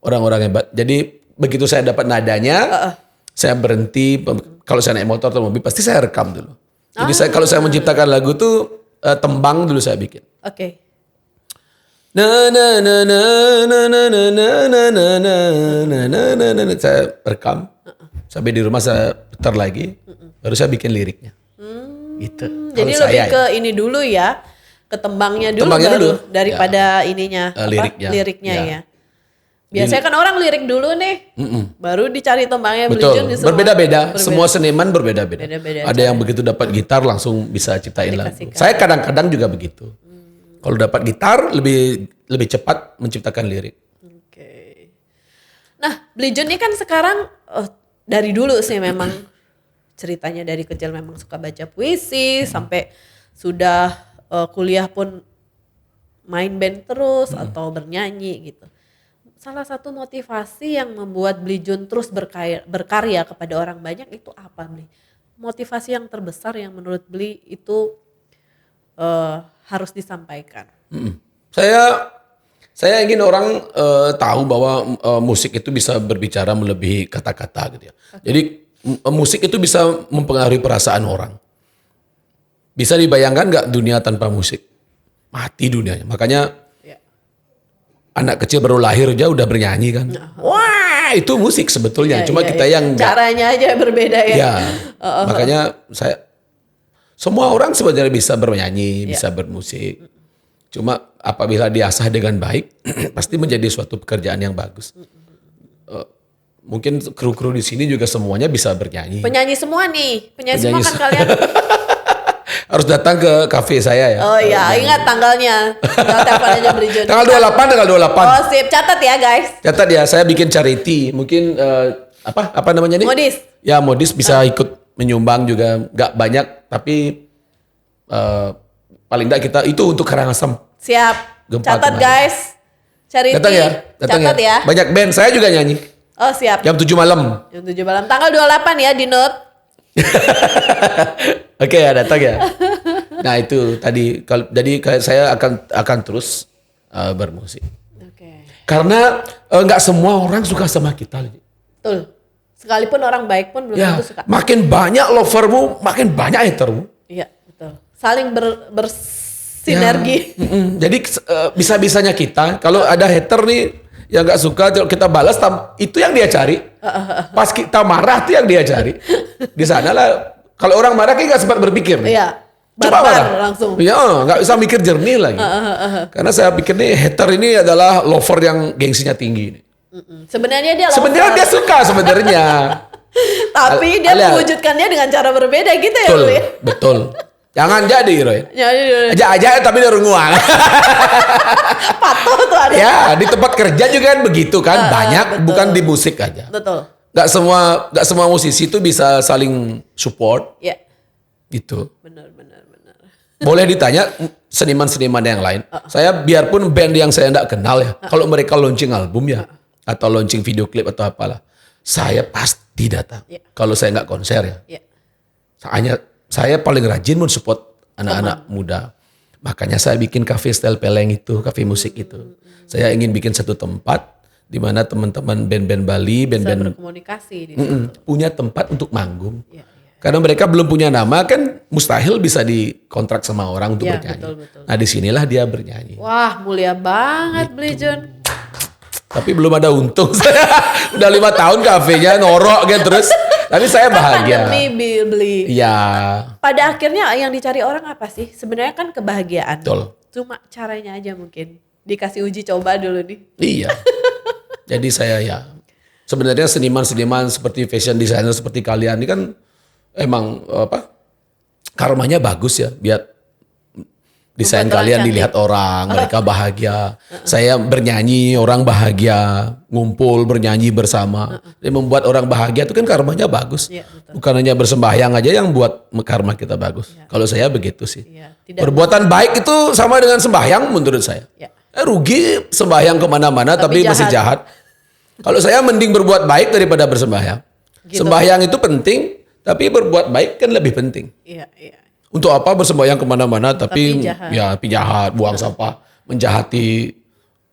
Orang-orang hebat. Jadi begitu saya dapat nadanya, saya berhenti. Kalau saya naik motor atau mobil pasti saya rekam dulu. Jadi kalau saya menciptakan lagu tuh tembang dulu saya bikin. Oke. Saya rekam. Sampai di rumah saya putar lagi. baru saya bikin liriknya. Gitu. Jadi Kalau lebih saya ke ini dulu ya, ke tembangnya dulu Tembangnya baru dulu. daripada ininya liriknya Ya. ya. Biasanya kan orang lirik dulu nih, baru dicari tembangnya. Betul, Beli Jun semua berbeda-beda. Semua seniman berbeda-beda. Beda-beda Ada yang begitu dapat gitar langsung bisa ciptain lagu. Dikasihkan. Saya kadang-kadang juga begitu. Kalau dapat gitar lebih cepat menciptakan lirik. Oke. Nah, Beli Jun ini kan sekarang dari dulu sih memang ceritanya dari kecil memang suka baca puisi sampai sudah kuliah pun main band terus atau bernyanyi gitu. Salah satu motivasi yang membuat Beli Jun terus berkarya kepada orang banyak itu apa, Beli? Motivasi yang terbesar yang menurut Beli itu harus disampaikan. Saya ingin orang tahu bahwa musik itu bisa berbicara melebihi kata-kata gitu ya. Jadi musik itu bisa mempengaruhi perasaan orang. Bisa dibayangkan nggak dunia tanpa musik? Mati dunianya. Makanya anak kecil baru lahir aja udah bernyanyi kan. Wah, itu musik sebetulnya. Cuma kita yang nggak. Caranya aja berbeda ya. Ya, makanya semua orang sebenarnya bisa bernyanyi, bisa bermusik. Cuma apabila diasah dengan baik, pasti menjadi suatu pekerjaan yang bagus. Mungkin kru-kru di sini juga semuanya bisa bernyanyi. Penyanyi semua nih, penyanyi semua kan kalian. Harus datang ke kafe saya ya. Oh iya, ingat tanggalnya. Tinggal telepon aja Beli Jun. Tanggal 28. Oh sip, catat ya guys. Catat ya, saya bikin charity. Mungkin apa namanya nih? Modis. Ya, Modis bisa ikut menyumbang juga, nggak banyak tapi paling enggak kita itu untuk Karangasem. Siap. Gempa Catat kemarin. guys. Charity. Datang ya, Catat ya. Banyak band, saya juga nyanyi. Oh siap. Jam 7 malam. Jam 7 malam. Tanggal 28 ya di note. Oke ya, datang ya. Nah itu tadi jadi saya akan terus bermusik. Oke. Karena nggak semua orang suka sama kita. Betul. Sekalipun orang baik pun belum Ya, tentu suka. makin banyak lovermu, makin banyak hatermu. Iya, betul. Saling bersinergi. Ya, jadi bisa-bisanya kita kalau ada hater nih yang nggak suka kita balas itu yang dia cari. Pas kita marah tuh yang dia cari. Di sana lah kalau orang marah kayak nggak sempat berpikir. Iya. Coba Barbar marah langsung. Iya, nggak bisa mikir jernih lagi. Karena saya pikir nih hater ini adalah lover yang gengsinya tinggi. Sebenarnya dia Sebenarnya lover. dia suka sebenarnya. Tapi dia mewujudkannya dengan cara berbeda gitu ya, Betul, Beli? betul. Jangan jadi, Roy. Aja tapi dia renguang. Patuh tuh ada. Ya, di tempat kerja juga kan begitu kan. Banyak, betul. bukan di musik aja. Betul. Gak semua musisi itu bisa saling support Ya. gitu. Benar. Boleh ditanya seniman-seniman yang lain. Saya biarpun band yang saya enggak kenal ya. Kalau mereka launching album ya. Atau launching video klip atau apalah. Saya pasti datang. Ya. Kalau saya enggak konser ya. Ya. Saya paling rajin mensupport anak-anak muda. Makanya saya bikin kafe style peleng itu, kafe musik itu. Saya ingin bikin satu tempat di mana teman-teman band-band Bali, Bisa band-band berkomunikasi di situ. punya tempat untuk manggung. Ya. Karena mereka belum punya nama kan mustahil bisa dikontrak sama orang untuk Ya, bernyanyi. betul. Nah disinilah dia bernyanyi. Wah, mulia banget Beli Jun. Tapi belum ada untung. Saya udah 5 tahun kafenya norok gitu terus. Tapi saya bahagia. Pandemi Beli. Iya. Pada akhirnya yang dicari orang apa sih? Sebenarnya kan kebahagiaan. Betul. Cuma caranya aja mungkin. Dikasih uji coba dulu nih. Iya. Jadi saya ya. Sebenarnya seniman-seniman seperti fashion designer seperti kalian ini kan emang karmanya bagus ya. Biar desain Membuat orang kalian cantik. dilihat orang, mereka bahagia. Saya bernyanyi, orang bahagia, ngumpul bernyanyi bersama. Jadi membuat orang bahagia itu kan karmanya bagus. Iya, betul. Bukan hanya bersembahyang aja yang buat karma kita bagus. Kalau saya begitu sih. Iya, tidak Perbuatan baik itu sama dengan sembahyang menurut saya. Ya. Rugi sembahyang kemana-mana tapi masih jahat. Kalau saya mending berbuat baik daripada bersembahyang. Gitu. Sembahyang itu penting, tapi berbuat baik kan lebih penting. Iya. Untuk apa bersembahyang kemana-mana tapi jahat. ya jahat, buang sampah, menjahati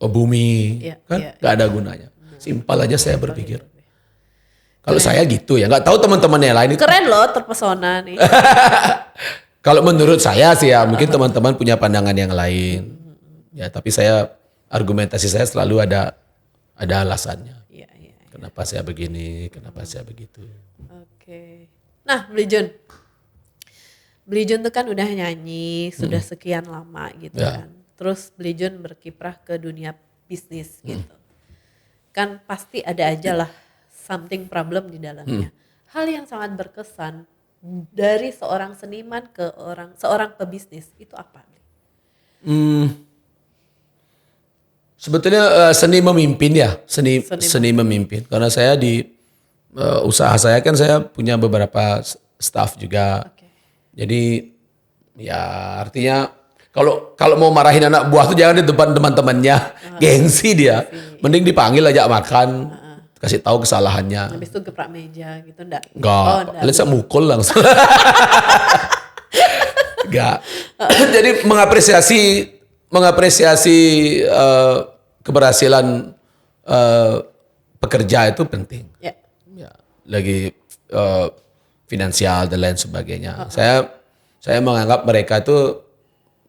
bumi, Iya, kan iya, nggak ada gunanya. Simpel aja saya berpikir. Kalau saya gitu ya, nggak tahu teman-teman yang lain itu. Keren loh, terpesona nih. Kalau menurut saya sih ya, mungkin teman-teman punya pandangan yang lain. Ya, tapi argumentasi saya selalu ada alasannya. Iya. Kenapa saya begini, kenapa saya begitu. Oke. Nah, Beli Jun tuh kan udah nyanyi sudah sekian lama gitu Ya. kan. Terus Beli Jun berkiprah ke dunia bisnis gitu. Kan pasti ada aja lah something problem di dalamnya. Hal yang sangat berkesan dari seorang seniman ke seorang pebisnis itu apa? Sebetulnya seni memimpin ya, seni memimpin. Karena saya di usaha saya kan saya punya beberapa staff juga. Oke. Jadi ya artinya kalau mau marahin anak buah tuh jangan di depan teman-temannya, gengsi dia. Mending dipanggil aja makan, kasih tahu kesalahannya. Habis itu geprak meja gitu enggak? Enggak, enggak. kalian saya mukul langsung. Enggak. Jadi mengapresiasi keberhasilan pekerja itu penting. Ya. Ya, lagi finansial dan lain sebagainya. Saya menganggap mereka itu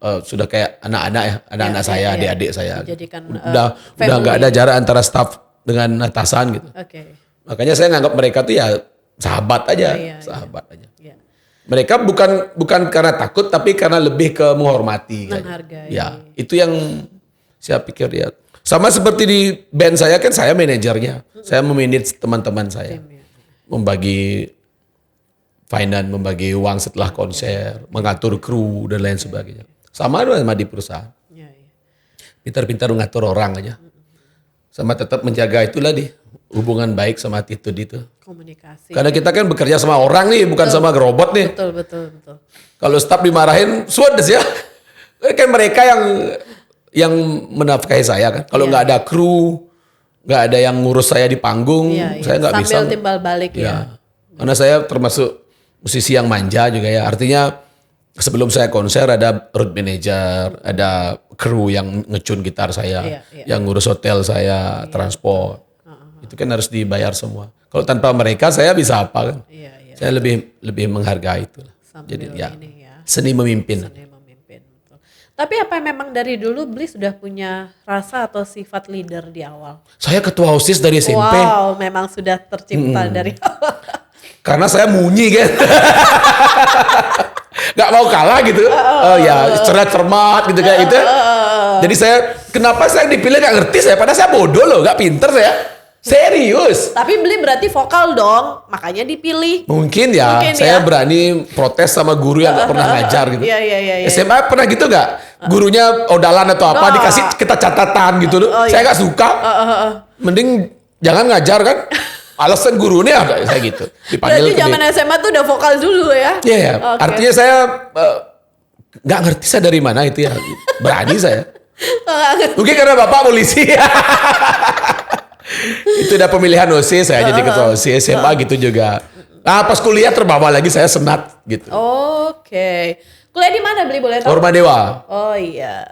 sudah kayak anak-anak ya, anak-anak saya, adik-adik saya. Dijadikan, udah family. nggak ada jarak antara staff dengan atasan gitu. Oke. Makanya saya nganggap mereka tuh ya sahabat aja, sahabat aja. Ya. Mereka bukan karena takut tapi karena lebih ke menghormati. Menghargai. Ya, itu yang saya pikir ya. Sama seperti di band saya kan saya manajernya. Saya memanage teman-teman saya. Tim, ya. Membagi finance, membagi uang setelah konser, mengatur kru dan lain sebagainya. Sama di perusahaan. Ya, ya. Pintar-pintar mengatur orang aja. Sama tetap menjaga itulah di hubungan baik sama attitude itu. Komunikasi. Karena kita kan bekerja sama orang nih, bukan sama robot nih. Betul. Kalau staff dimarahin, suades ya. Kan mereka yang menafkahi saya kan. Kalau nggak ada kru, nggak ada yang ngurus saya di panggung, saya nggak bisa. Sambil timbal balik ya. Karena saya termasuk musisi yang manja juga ya. Artinya sebelum saya konser ada road manager, ada kru yang ngecun gitar saya, yang ngurus hotel saya, transport. Itu kan harus dibayar semua. Kalau tanpa mereka saya bisa apa kan? Iya. Saya lebih menghargai itu. Jadi ya, seni memimpin. Seni memimpin, betul. Tapi apa memang dari dulu Bli sudah punya rasa atau sifat leader di awal? Saya ketua OSIS dari SMP. Wow, memang sudah tercipta dari awal. Karena saya munyi kan. Gak mau kalah gitu. Ya cermat gitu kayak gitu. Jadi kenapa saya dipilih gak ngerti saya. Padahal saya bodoh loh, gak pinter saya. Serius. Tapi Bli berarti vokal dong, makanya dipilih. Mungkin ya, saya berani protes sama guru yang gak pernah ngajar gitu. Iya. SMA pernah gitu gak? Gurunya odalan atau apa, dikasih kita catatan gitu. Saya gak suka. Mending jangan ngajar kan. Alasan gurunya ada saya gitu. Berarti zaman SMA tuh udah vokal dulu ya? Iya. Artinya saya nggak ngerti saya dari mana itu ya. Berani saya. Mungkin karena bapak polisi. Itu udah pemilihan OSIS, saya jadi ketua OSIS, SMA gitu juga. Nah pas kuliah terbawa lagi saya senat gitu. Oke. Kuliah di mana Bli boleh tahu? Orma Dewa. Oh iya.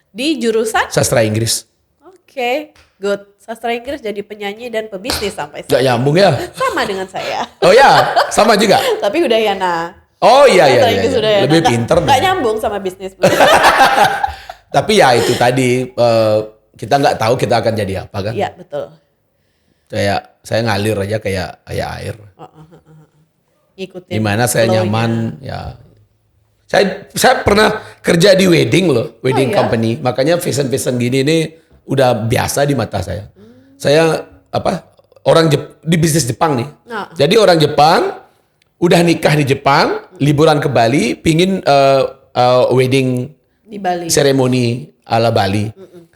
Di jurusan? Sastra Inggris. Oke, good. Sastra Inggris jadi penyanyi dan pebisnis sampai Gak nyambung ya? Sama dengan saya. Oh ya, sama juga. Tapi udah Yana. Oh iya. Sastra Inggris udah Yana. Lebih pinter. Gak nyambung sama bisnis. Tapi ya itu tadi, kita nggak tahu kita akan jadi apa kan. Iya betul. Kayak saya ngalir aja kayak air. Ngikutin. Dimana saya flow-nya. nyaman ya. Saya pernah kerja di wedding loh, wedding company. Makanya fashion gini ini udah biasa di mata saya. Saya di bisnis Jepang nih. Jadi orang Jepang udah nikah di Jepang, liburan ke Bali, pingin wedding Di Bali. seremoni ala Bali.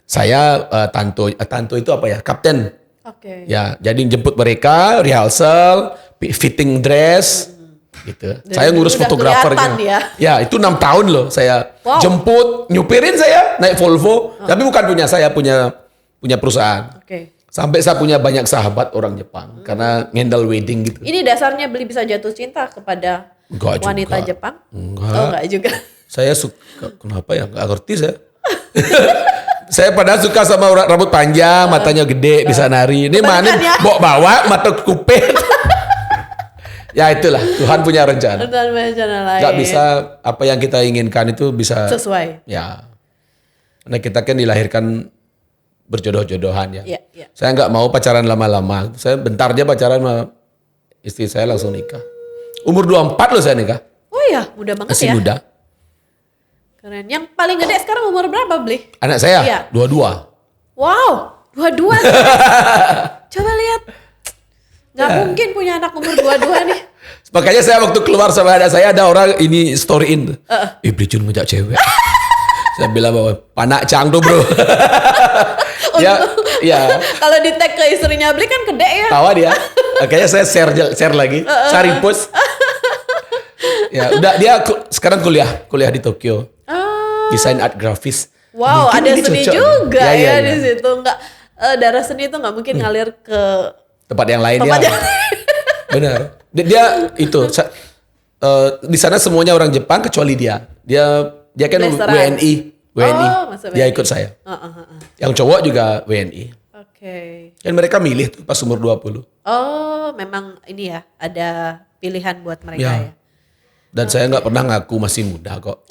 Saya tanto itu apa ya? Kapten. Oke. Ya, jadi jemput mereka, rehearsal, fitting dress, gitu. Saya ngurus udah fotografernya. kelihatan Ya, itu 6 tahun loh saya jemput, nyupirin saya naik Volvo, tapi bukan punya saya, punya perusahaan. Oke. Sampai saya punya banyak sahabat orang Jepang karena ngendal wedding gitu. Ini dasarnya Bli bisa jatuh cinta kepada Enggak wanita juga. Jepang? Enggak. Oh, enggak juga. Saya suka, kenapa ya? Nggak ngerti saya. Saya padahal suka sama orang rambut panjang, matanya gede, bisa nari. Ini mana ya? bawa mata kupet. Ya itulah, Tuhan punya rencana. Dan rencana lain. Gak bisa apa yang kita inginkan itu bisa Sesuai. Ya. Karena kita kan dilahirkan berjodoh-jodohan ya. Iya. Saya nggak mau pacaran lama-lama. Saya bentar aja pacaran sama istri saya langsung nikah. Umur 24 loh saya nikah. Oh iya, muda banget Masih ya. muda. Keren. Yang paling gede sekarang umur berapa, Bli? Anak saya Iya. 22. Wow, 22. Coba lihat. Nggak mungkin punya anak umur 22 nih. Makanya saya waktu keluar sama anak saya ada orang ini storyin. Bli Jun ngajak cewek. Saya bilang bahwa panak cang tuh bro. Ya. Kalau di tag ke istrinya Bli kan gede ya. Tawa dia. Makanya saya share lagi. Cari post. Ya, udah dia sekarang kuliah di Tokyo. Desain art grafis. Wow, Mungkin ada ini seni cocok. juga Ya. di situ. Nggak, darah seni itu nggak mungkin ngalir ke Tempat yang lain tempat ya. yang Benar. Dia itu di sana semuanya orang Jepang kecuali dia. Dia kan Blasteran. WNI. Oh, masuk Dia WNI. ikut saya. Yang cowok juga WNI. Oke. Dan mereka milih tuh pas umur 20. Oh, memang ini ya, ada pilihan buat mereka Ya. ya. Dan saya nggak pernah ngaku masih muda kok.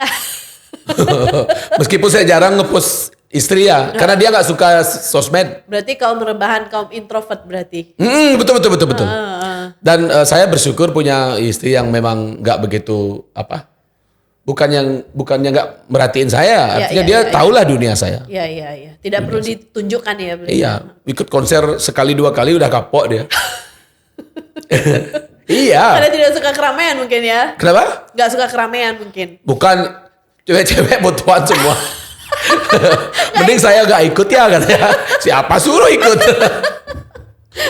Meskipun saya jarang ngepost istri ya, karena dia nggak suka sosmed. Berarti kaum rebahan, kaum introvert berarti. Betul. Dan saya bersyukur punya istri yang memang nggak begitu bukannya nggak merhatiin saya, artinya dia tahulah dunia saya. Iya. Tidak perlu ditunjukkan ya, Bli. Iya, ikut konser sekali 2 kali udah kapok dia. Iya. Karena tidak suka keramaian mungkin ya. Kenapa? Nggak suka keramaian mungkin. Bukan cewek-cewek botohan semua. Mending saya gak ikut ya katanya. Siapa suruh ikut?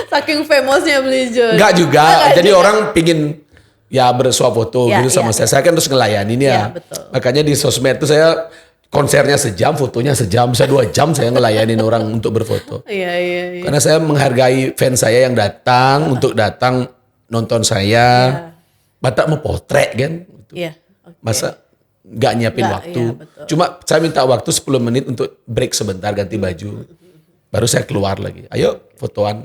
Saking famousnya Bli Jun. Enggak juga. Nggak Jadi juga. orang pingin ya bersuap foto Ya, gitu sama ya. saya. Saya kan terus ngelayanin ya. Ya, betul. Makanya di sosmed itu saya konsernya sejam, fotonya sejam, bisa 2 jam saya ngelayanin orang untuk berfoto. Iya. Karena saya menghargai fans saya yang datang untuk datang nonton saya. Batak mau potret kan. Iya. Oke. Masa nggak nyiapin Nggak, waktu. iya, betul. Cuma saya minta waktu 10 menit untuk break sebentar ganti baju. Baru saya keluar lagi. Ayo fotoan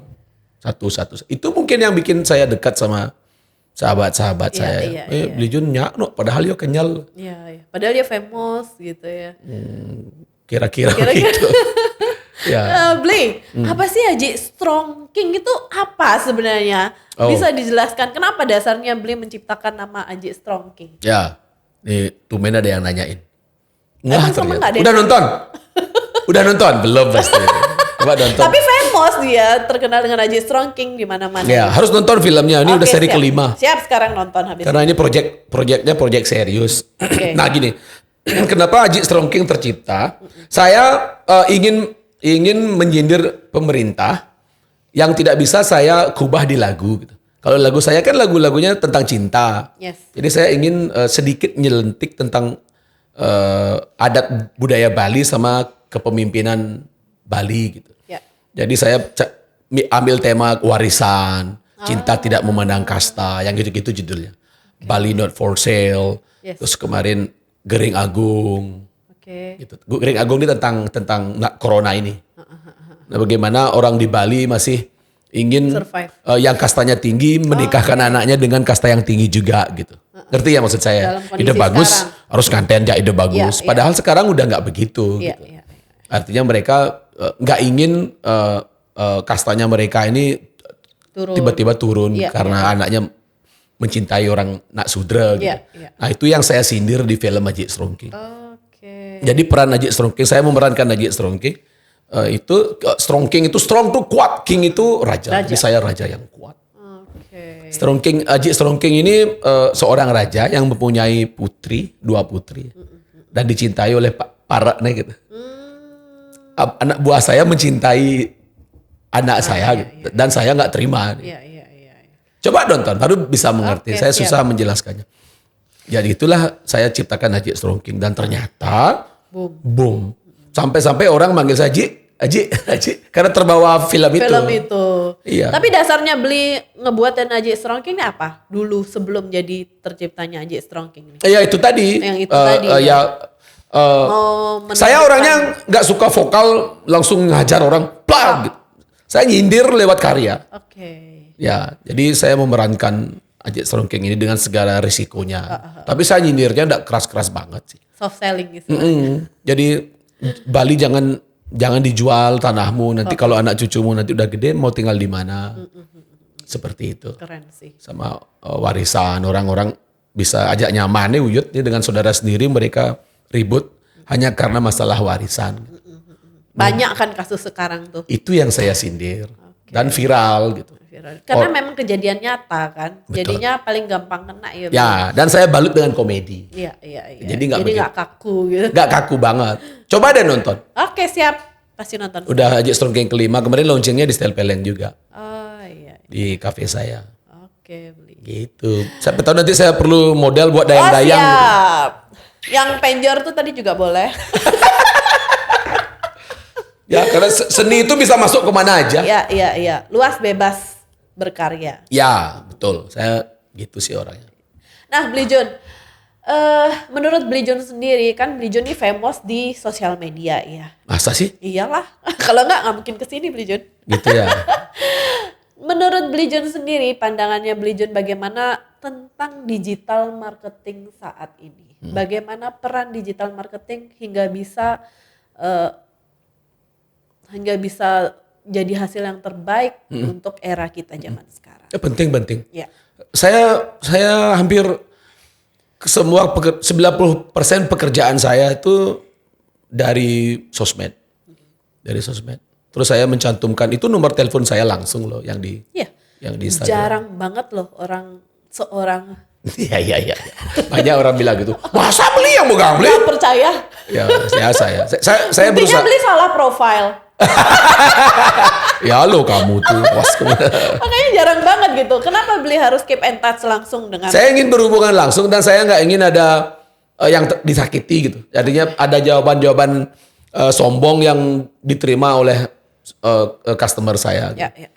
satu-satu. Itu mungkin yang bikin saya dekat sama sahabat-sahabat Iya, saya. iya. Beli Jun nyak no, padahal dia kenyal. Iya. Padahal dia famous gitu ya. Kira-kira Kira-kira. gitu. Ya. Bli, apa sih Haji Strong King itu apa sebenarnya? Oh. Bisa dijelaskan kenapa dasarnya Bli menciptakan nama Haji Strong King? Ya. Nih, tumen ada yang nanyain. Emang sama nggak ada yang Udah nonton? Udah nonton? Belum pasti. Coba nonton. Tapi famous dia, terkenal dengan Haji Strong King di mana-mana. Ya, harus nonton filmnya. Ini Oke, udah seri siap. kelima. Siap sekarang nonton habis. Karena ini proyeknya proyek serius. Oke. Nah gini, kenapa Haji Strong King tercipta? Saya ingin menyindir pemerintah yang tidak bisa saya kubah di lagu. Gitu. Kalau lagu saya kan lagu-lagunya tentang cinta. Yes. Jadi saya ingin sedikit nyelentik tentang adat budaya Bali sama kepemimpinan Bali gitu. Ya. Jadi saya ambil tema warisan, cinta tidak memandang kasta, yang gitu-gitu judulnya. Bali Not For Sale. Yes. Terus kemarin Gering Agung. Oke. Gitu. Gering Agung ini tentang corona ini. Nah, bagaimana orang di Bali masih ingin Survive. yang kastanya tinggi menikahkan anaknya dengan kasta yang tinggi juga gitu. Ngerti ya maksud saya? Dalam kondisi Ide bagus, sekarang. harus nganten ya ide bagus. Iya, Padahal sekarang udah nggak begitu. Iya, Gitu. iya. Artinya mereka nggak ingin kastanya mereka ini Turun. tiba-tiba turun Iya, karena anaknya mencintai orang nak sudra gitu. Iya, iya. Nah itu yang saya sindir di film Haji Strong King. Oke. Jadi peran Haji Strong King, saya memerankan Haji Strong King. Strong King itu strong tuh kuat, King itu raja. Jadi saya raja yang kuat. Oke. Strong King, Haji Strong King ini seorang raja yang mempunyai 2 putri dan dicintai oleh paraknya gitu. Anak buah saya mencintai anak saya gitu. Dan saya nggak terima. Iya. Coba nonton, baru bisa mengerti. Oke, Saya siap. susah menjelaskannya. Jadi itulah saya ciptakan Haji Strong King dan ternyata boom. Sampai-sampai orang manggil saya Haji, karena terbawa film itu. Film itu. Iya. Tapi dasarnya Bli ngebuatin Haji Strong King ini apa? Dulu sebelum jadi terciptanya Haji Strong King ini. Ya itu tadi. Yang itu tadi, ya. Mau Saya menunjukkan- orangnya nggak suka vokal langsung ngajar orang, plak. Gitu. Saya nyindir lewat karya. Oke. Ya, jadi saya memerankan Haji Strong King ini dengan segala risikonya. Tapi saya nyindirnya nggak keras-keras banget sih. Soft selling gitu. Jadi Bali jangan dijual tanahmu. Nanti kalau anak cucumu nanti udah gede mau tinggal di mana. seperti itu. Keren sih. Sama warisan orang-orang bisa ajak nyaman nih Uyut nih dengan saudara sendiri mereka ribut hanya karena masalah warisan. Banyak kan kasus sekarang tuh. Itu yang saya sindir dan viral gitu. Karena memang kejadian nyata kan. Jadinya paling gampang kena ya. Ya, dan saya balut dengan komedi. Iya. Jadi nggak kaku gitu. Nggak kaku banget. Coba deh nonton. Oke, siap. Pasti nonton. Udah Ajik Strongking kelima, kemarin launchingnya di Style Pelen juga. Oh iya. Di kafe saya. Oke, beli. Gitu. Siapa tahu nanti saya perlu model buat dayang-dayang. Oh siap. Yang penjor tuh tadi juga boleh. Ya, karena seni itu bisa masuk kemana aja. Iya. Luas bebas berkarya. Ya, betul. Saya gitu sih orangnya. Nah, Bli Jun, menurut Bli Jun sendiri kan Bli Jun ini famous di sosial media ya. Masa sih? Iyalah, kalau nggak mungkin kesini Bli Jun. Gitu ya. Menurut Bli Jun sendiri, pandangannya Bli Jun bagaimana tentang digital marketing saat ini? Bagaimana peran digital marketing hingga bisa jadi hasil yang terbaik untuk era kita zaman sekarang? Ya, penting. Ya. Saya hampir semua 90% pekerjaan saya itu dari sosmed. Dari sosmed. Terus saya mencantumkan itu nomor telepon saya langsung loh yang di Instagram. Jarang banget loh seorang Iya. Banyak orang bilang gitu. Masa beli yang megang beli? nggak percaya. Ya, saya Intinya berusaha. Bli salah profil. Ya lo kamu tuh. Makanya jarang banget gitu. Kenapa Bli harus keep in touch langsung dengan? Saya ingin berhubungan langsung dan saya nggak ingin ada yang disakiti gitu. Jadinya ada jawaban-jawaban sombong yang diterima oleh customer saya. Gitu. Ya.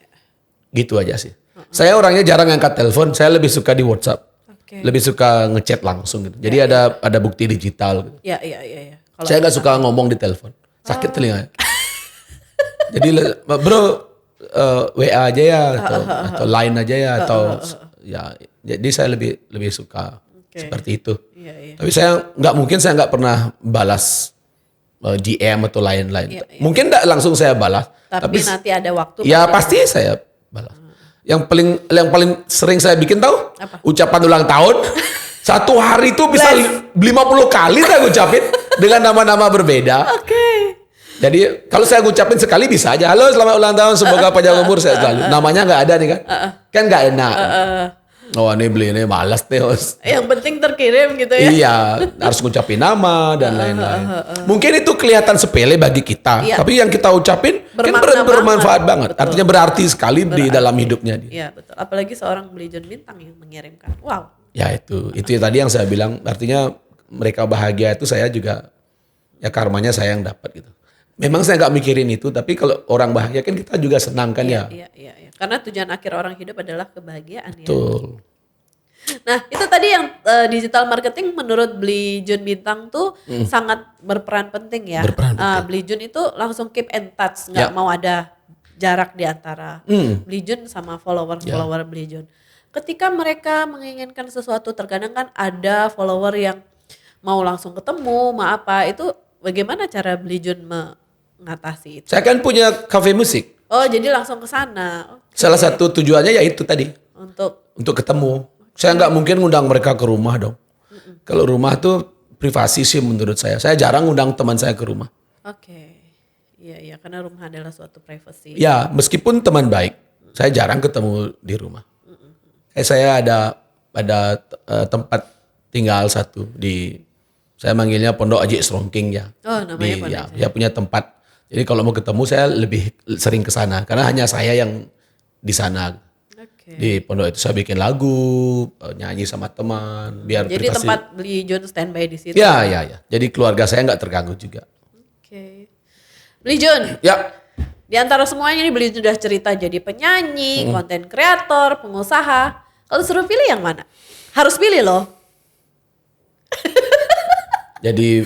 Gitu aja sih. Saya orangnya jarang angkat telepon. Saya lebih suka di WhatsApp. Okay. Lebih suka ngechat langsung gitu. Jadi ada bukti digital. Gitu. Iya. Saya nggak suka ngomong di telepon. Sakit telinga. Jadi bro WA aja ya atau line aja ya atau ya. Jadi saya lebih suka seperti itu. Iya. Tapi saya nggak pernah balas GM atau lain-lain. Iya. Mungkin nggak langsung saya balas. Tapi nanti ada waktu. Ya pasti saya balas. Yang paling sering saya bikin tahu Apa? ucapan ulang tahun. Satu hari itu bisa 50 kali saya ucapin dengan nama-nama berbeda. Oke. Jadi kalau saya ngucapin sekali bisa aja. Halo selamat ulang tahun semoga panjang umur saya selalu. Namanya nggak ada nih kan? Kan nggak enak. Oh ini malas nih host. Yang penting terkirim gitu ya. Iya harus ngucapin nama dan lain-lain. Mungkin itu kelihatan sepele bagi kita. Iya. Tapi yang kita ucapin kan bermanfaat banget. Betul. Artinya berarti sekali di dalam hidupnya dia. Iya betul. Apalagi seorang Bli Jun Bintang yang mengirimkan. Wow. Ya itu tadi yang saya bilang. Artinya mereka bahagia itu saya juga ya karmanya saya yang dapat gitu. Memang saya nggak mikirin itu, tapi kalau orang bahagia kan kita juga senang kan ya. Iya. Karena tujuan akhir orang hidup adalah kebahagiaan ya. Betul. Nah itu tadi yang digital marketing menurut Bli Jun Bintang tuh sangat berperan penting ya. Berperan penting. Bli Jun itu langsung keep in touch, nggak mau ada jarak di antara Bli Jun sama follower Bli Jun. Ketika mereka menginginkan sesuatu, terkadang kan ada follower yang mau langsung ketemu, itu bagaimana cara Bli Jun mengatasi itu? Saya kan punya kafe musik. Oh jadi langsung ke sana. Salah satu tujuannya ya itu tadi. Untuk ketemu. Saya nggak mungkin ngundang mereka ke rumah dong. Kalau rumah tuh privasi sih menurut saya. Saya jarang ngundang teman saya ke rumah. Oke. Iya karena rumah adalah suatu privasi. Ya meskipun teman baik, saya jarang ketemu di rumah. Saya ada tempat tinggal satu saya manggilnya Pondok Ajik Strongking ya. Oh namanya Pondok. Dia punya tempat. Jadi kalau mau ketemu saya lebih sering ke sana karena hanya saya yang di sana. Oke. Di pondok itu saya bikin lagu, nyanyi sama teman, biar Jadi privasi. tempat Bli Jun standby di situ. Ya. Jadi keluarga saya nggak terganggu juga. Oke. Bli Jun, Ya, di antara semuanya ini Bli Jun sudah cerita jadi penyanyi, konten kreator, pengusaha. Kalau suruh pilih yang mana? Harus pilih loh. jadi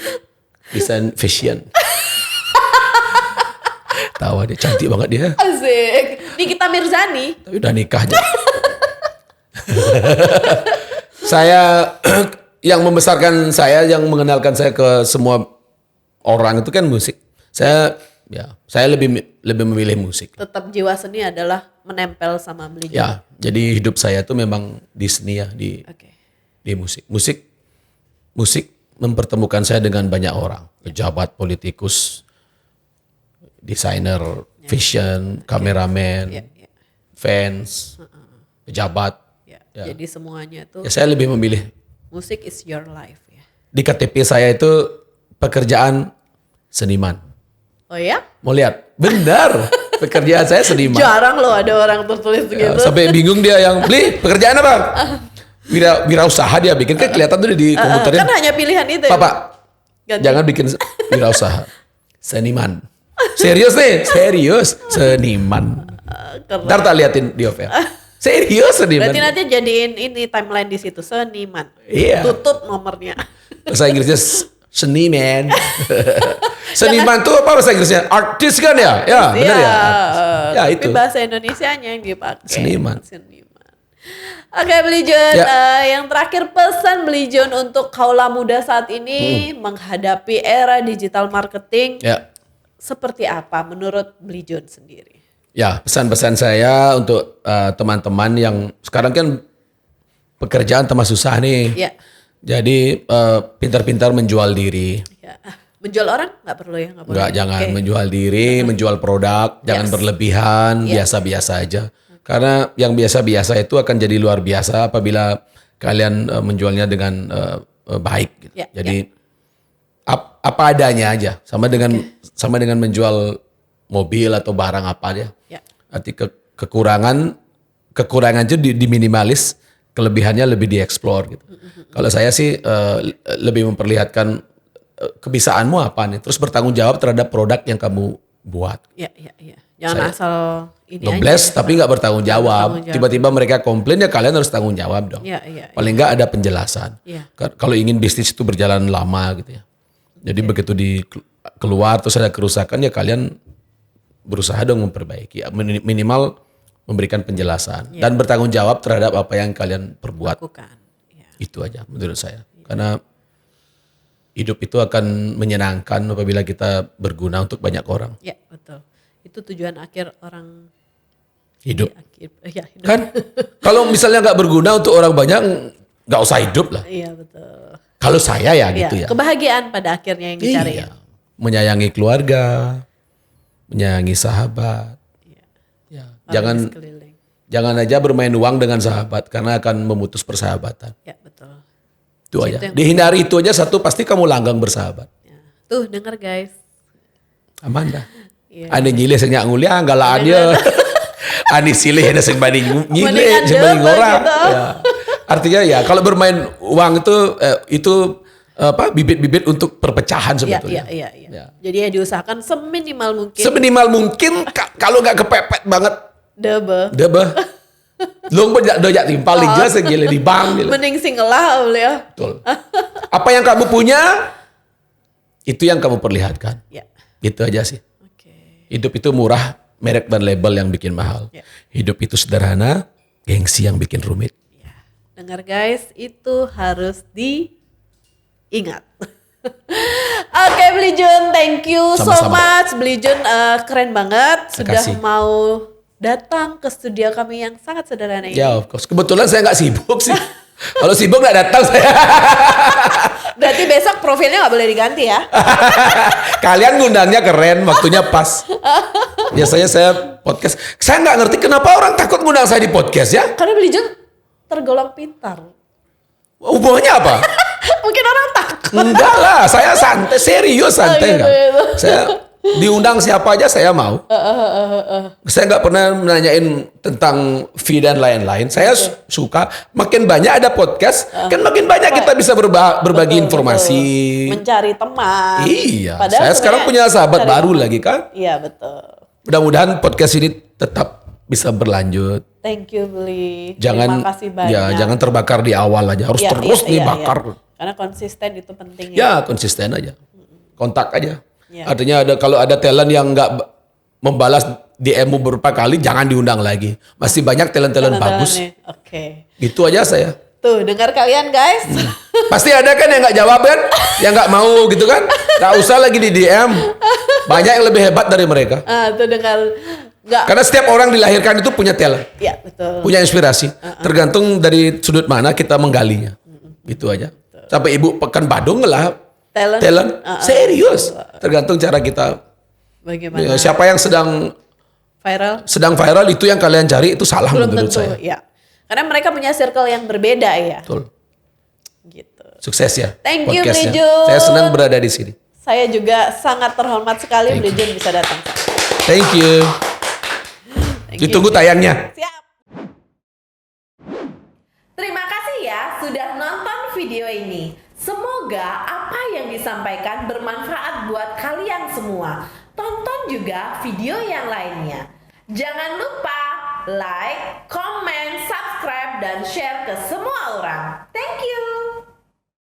desain fashion. Tawa dia cantik banget dia. Asik. Nikita Mirzani. Tapi udah nikah aja. Saya yang membesarkan saya, yang mengenalkan saya ke semua orang itu kan musik. Saya Ya, saya lebih memilih musik. Tetap jiwa seni adalah menempel sama Beli John. Ya, jadi hidup saya tuh memang di seni ya, Oke. di musik. Musik mempertemukan saya dengan banyak orang, pejabat, politikus, desainer, fashion, kameramen, Ya, ya, fans, pejabat. ya. Jadi semuanya tuh Ya, saya lebih memilih. musik is your life ya. Di KTP saya itu pekerjaan seniman. Oh ya? Mau lihat? Benar. Pekerjaan saya seniman. Jarang loh ada orang tertulis Ya, gitu. sampai bingung dia yang beli pekerjaan apa? Wirausaha dia bikin kan kelihatan tuh di komputernya. Kan hanya pilihan itu. Pak, Ganti. jangan bikin wirausaha. Seniman. Serius nih, serius. Seniman. Keren. Ntar tak liatin di off ya. Serius seniman. Berarti nanti jadiin ini timeline di situ seniman. Iya. Tutup nomornya. Bahasa Inggrisnya seniman. Seniman tuh apa bahasa Inggrisnya? Artis kan ya? Ya, benar ya. Artis. Ya Tapi itu. bahasa Indonesianya yang dipakai. Seniman. Oke, Beli John, Ya. yang terakhir pesan Beli John untuk kaula muda saat ini menghadapi era digital marketing Ya. seperti apa menurut Beli John sendiri? Ya, pesan-pesan saya untuk teman-teman yang sekarang kan pekerjaan tambah susah nih. Ya, Jadi pintar-pintar menjual diri. ya. Menjual orang nggak perlu ya, nggak boleh. Enggak, jangan Oke. menjual diri, menjual produk, jangan Yes. berlebihan, biasa-biasa aja. Karena yang biasa-biasa itu akan jadi luar biasa apabila kalian menjualnya dengan baik. Gitu. Ya, Jadi apa adanya aja, sama dengan menjual mobil atau barang apa dia. Ya. Arti kekurangan itu diminimalis, kelebihannya lebih dieksplor gitu. Kalau saya sih lebih memperlihatkan kebisaanmu apa nih, terus bertanggung jawab terhadap produk yang kamu buat. Ya, ya, ya. Jangan asal ini Ngebles aja. tapi nggak bertanggung jawab. bertanggung jawab. Tiba-tiba mereka komplain ya kalian harus tanggung jawab dong. Ya, ya, Paling nggak ada penjelasan. ya. Kalau ingin bisnis itu berjalan lama gitu ya. Jadi begitu keluar terus ada kerusakan ya kalian berusaha dong memperbaiki. Minimal memberikan penjelasan dan bertanggung jawab terhadap apa yang kalian perbuat. Lakukan. Ya. Itu aja menurut saya. Karena hidup itu akan menyenangkan apabila kita berguna untuk banyak orang. Ya, betul. Itu tujuan akhir orang Hidup. ya, hidup. Kan kalau misalnya nggak berguna untuk orang banyak nggak usah hidup lah. Iya, betul. Kalau saya ya Ya, gitu ya. kebahagiaan pada akhirnya yang dicari. Iya. Menyayangi keluarga, menyayangi sahabat. Ya. Orang di sekeliling. Jangan aja bermain uang dengan sahabat karena akan memutus persahabatan. Ya, betul. Itu aja. Dihindari itu aja satu pasti kamu langgang bersahabat. Ya. Tuh, dengar guys. Aman dah. Iya. Ane nyilih sing nguliah galaan dia. Ane silih ada sing banding nyilih Mendingan sing banding double orang. gitu. Ya. Artinya ya kalau bermain uang itu bibit-bibit untuk perpecahan Iya, sebetulnya. iya, iya. Ya. Jadi ya diusahakan seminimal mungkin. Seminimal mungkin kalau nggak kepepet banget Double. deh bah. Lu dojak timpal di jas gile di bank gitu. Mending singelah ya. Betul. Apa yang kamu punya itu yang kamu perlihatkan. Ya. Gitu aja sih. Oke. Hidup itu murah, merek dan label yang bikin mahal. Ya. Hidup itu sederhana, gengsi yang bikin rumit. Ya. Dengar guys, itu harus diingat. Oke, Beli Jun, thank you so Sama-sama. much. Beli Jun keren banget sudah Makasih. mau datang ke studio kami yang sangat sederhana ini. Ya, of course. Kebetulan saya nggak sibuk sih. Kalau sibuk nggak datang saya. Berarti besok profilnya nggak boleh diganti ya? Kalian ngundangnya keren, waktunya pas. Biasanya saya podcast. Saya nggak ngerti kenapa orang takut ngundang saya di podcast ya. Karena Beli Jun tergolong pintar. Hubungannya apa? Mungkin orang takut. Enggak lah, saya santai, serius santai gitu, kan. gitu. Saya diundang siapa aja saya mau. Saya nggak pernah menanyain tentang fee dan lain-lain. Saya suka makin banyak ada podcast, kan makin banyak kita bisa berbagi Betul, informasi. betul. Mencari teman. Iya, Padahal saya sekarang punya sebenarnya sahabat cari baru teman. lagi kan. Iya, betul. Mudah-mudahan podcast ini tetap bisa berlanjut. Thank you, Beli. Jangan Terima kasih banyak. jangan terbakar di awal aja, harus Iya, terus iya, iya, dibakar. iya. Karena konsisten itu penting Ya konsisten aja, kontak aja. Ya. Artinya kalau ada talent yang nggak membalas DM-mu beberapa kali, jangan diundang lagi. Masih banyak talent-talent bagus. Oke. Gitu aja saya. Tuh, dengar kalian guys. Pasti ada kan yang nggak jawab kan, yang nggak mau gitu kan, nggak usah lagi di DM. Banyak yang lebih hebat dari mereka. Tuh dengar nggak? Karena setiap orang dilahirkan itu punya talent, Ya betul. punya inspirasi. Tergantung dari sudut mana kita menggalinya, gitu aja. Sampai Ibu Pekan Badung lah talent. Serius. Tergantung cara kita. Bagaimana? Siapa yang sedang Viral? itu yang kalian cari itu salah Belum menurut tentu, saya. ya. Karena mereka punya circle yang berbeda ya. Betul. Gitu. Sukses ya. Thank you, podcastnya. Blijun. Saya senang berada di sini. Saya juga sangat terhormat sekali Blijun bisa datang. Thank you. Thank you. Ditunggu tayangnya. Siap. Terima kasih ya sudah nonton video ini. Semoga apa yang disampaikan bermanfaat buat kalian semua. Tonton juga video yang lainnya. Jangan lupa like, comment, subscribe, dan share ke semua orang. Thank you.